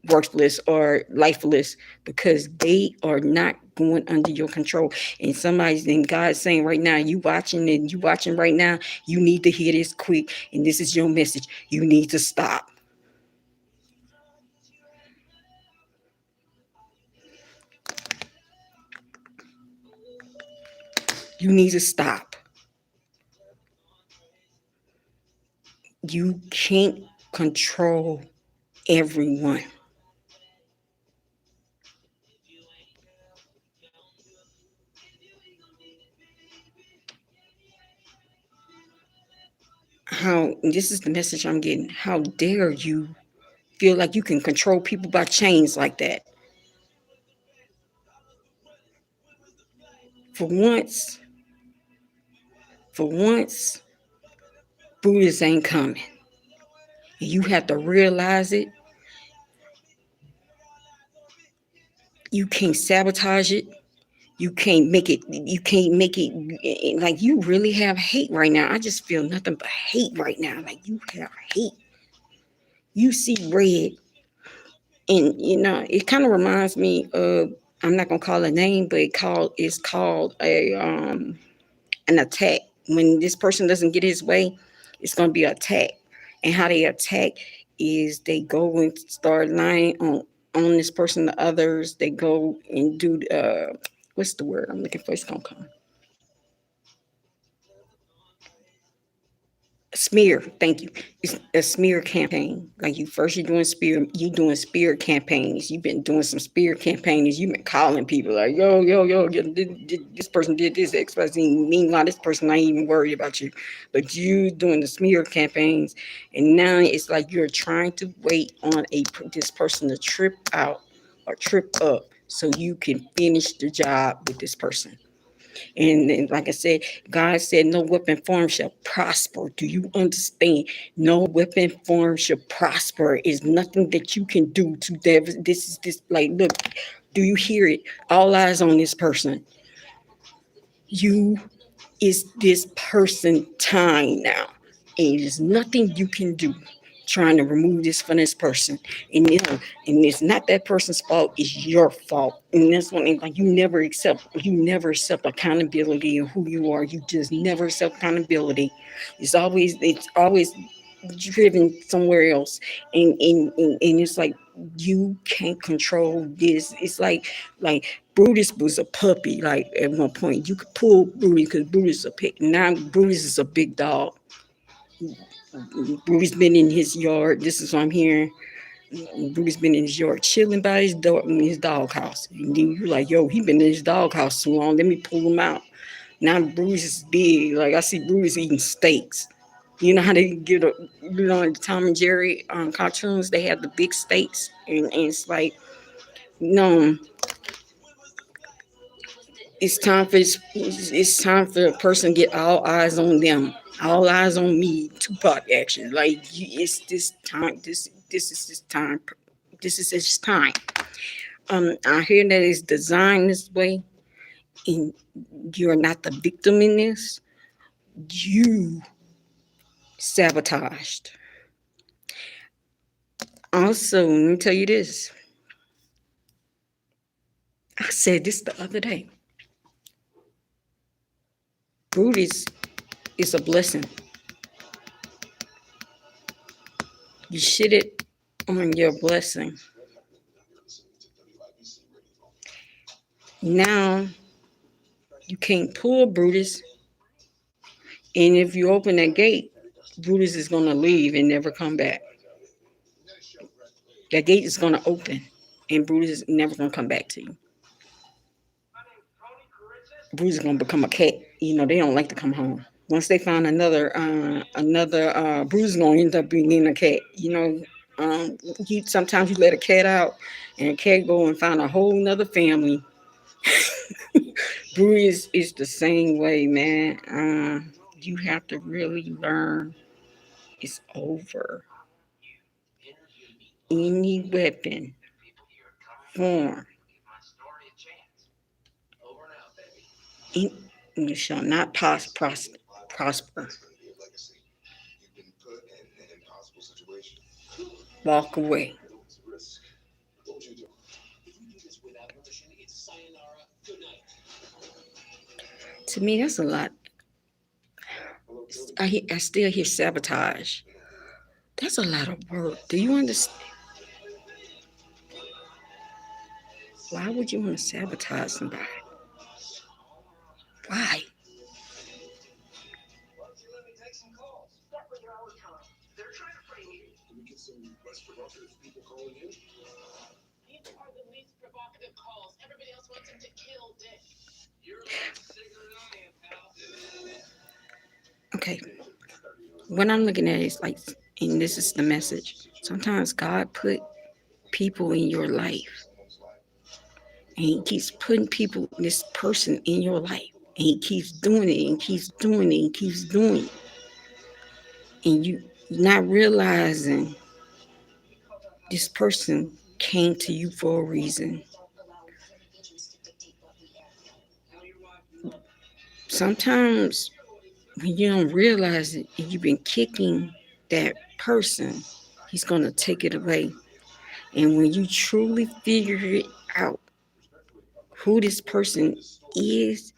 worthless or lifeless because they are not going under your control. And somebody's in God's saying right now, you watching right now, you need to hear this quick, and this is your message. You need to stop. You need to stop. You can't control everyone. How this is the message I'm getting. How dare you feel like you can control people by chains like that? For once, for once, Buddhists ain't coming. And you have to realize it. You can't sabotage it. You can't make it like you really have hate right now. I just feel nothing but hate right now. Like you have hate. You see red, and it kind of reminds me of, I'm not gonna call a name, but it's called a an attack. When this person doesn't get his way, it's gonna be an attack. And how they attack is they go and start lying on this person to others. They go and do what's the word I'm looking for? It's gonna come. Smear, thank you. It's a smear campaign. Like you doing spear campaigns. You've been doing some spear campaigns. You've been calling people like, yo, this person did this XYZ. Meanwhile, this person not even worried about you. But you doing the smear campaigns, and now it's like you're trying to wait on this person to trip out or trip up so you can finish the job with this person. And like I said, God said, no weapon formed shall prosper. Do you understand? No weapon formed shall prosper. Is nothing that you can do to them. This is this, like, look, do you hear it? All eyes on this person. You is this person time now. And there's nothing you can do trying to remove this from this person. And it's not that person's fault, it's your fault. And that's one thing, like you never accept accountability of who you are. You just never accept accountability. It's always driven somewhere else. And it's like you can't control this. It's like Brutus was a puppy. Like at one point, you could pull Brutus because Brutus is a pig. Now Brutus is a big dog. Brutus been in his yard. This is what I'm hearing. Brutus been in his yard, chilling by his dog in his dog house. And then you're like, yo, he been in his dog house too long. Let me pull him out. Now Brutus is big. Like I see Brutus eating steaks. You know how they get in the Tom and Jerry cartoons, they have the big steaks, and it's like, no, it's time for a person to get all eyes on them, all eyes on me. Tupac action, like it's this time. This is this time. This is his time. I hear that it's designed this way, and you're not the victim in this. You sabotaged. Also, let me tell you this. I said this the other day. Voodoo is a blessing. You shit it on your blessing. Now you can't pull Brutus, and if you open that gate, Brutus is gonna leave and never come back. That gate is gonna open, and Brutus is never gonna come back to you. Brutus is gonna become a cat. You know they don't like to come home. Once they find another Brutus is gonna end up being a cat. You know, sometimes you let a cat out, and a cat go and find a whole nother family. Brutus is the same way, man. You have to really learn. It's over. Any weapon form in, you shall not prosper. Walk away. To me, that's a lot. I still hear sabotage. That's a lot of work. Do you understand? Why would you want to sabotage somebody? Why? Okay. What I'm looking at is like, and this is the message. Sometimes God put people in your life, and He keeps putting this person in your life, and He keeps doing it, and keeps doing it, and keeps doing it, and you not realizing this person came to you for a reason. Sometimes when you don't realize it and you've been kicking that person, He's going to take it away. And when you truly figure it out, who this person is,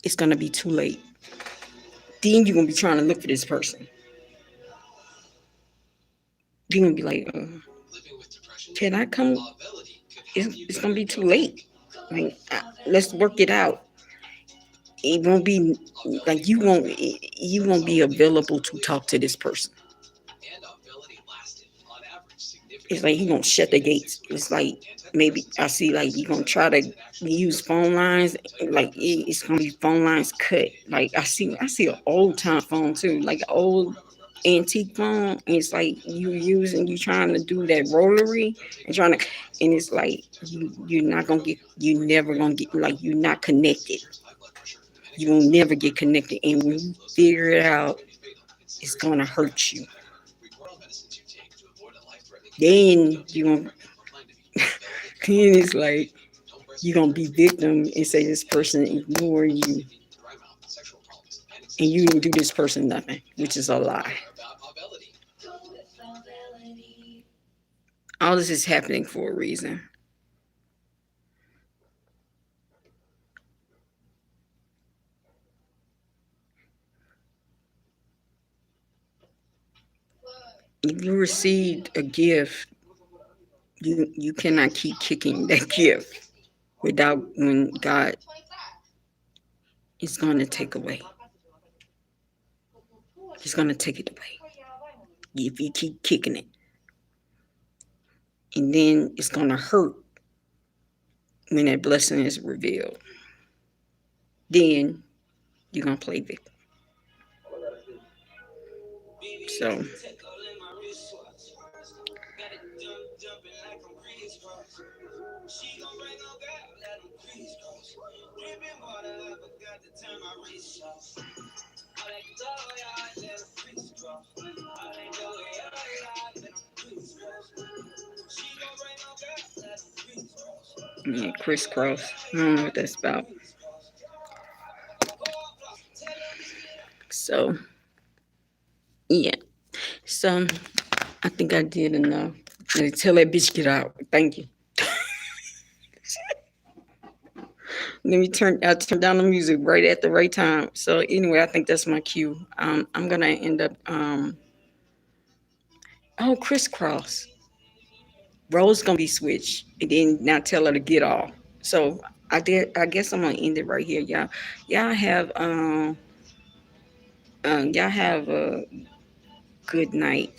it's going to be too late. Then you're going to be trying to look for this person. You're going to be like, can I come? It's going to be too late. Like, let's work it out. It won't be like you won't be available to talk to this person. It's like he gonna shut the gates. It's like maybe I see like you gonna try to use phone lines. Like it's gonna be phone lines cut. Like I see an old time phone too, like an old antique phone. And it's like you trying to do that rotary and and it's like you're not gonna get, you never gonna get, like you're not connected. You will never get connected, and when you figure it out, it's gonna hurt you. Then you gonna then it's like you're gonna be victim and say this person ignored you, and you didn't do this person nothing, which is a lie. All this is happening for a reason. If you received a gift, you cannot keep kicking that gift without, when God is going to take away. He's going to take it away if you keep kicking it. And then it's going to hurt when that blessing is revealed. Then you're going to play victim. So Yeah, crisscross. I don't know what that's about. So yeah. So I think I did enough. Tell that bitch get out. Thank you. Let me turn. I turned down the music right at the right time. So anyway, I think that's my cue. I'm gonna end up. Oh, crisscross. Role's gonna be switched, and then now tell her to get off. So I did. I guess I'm gonna end it right here, y'all. Y'all have y'all have a good night.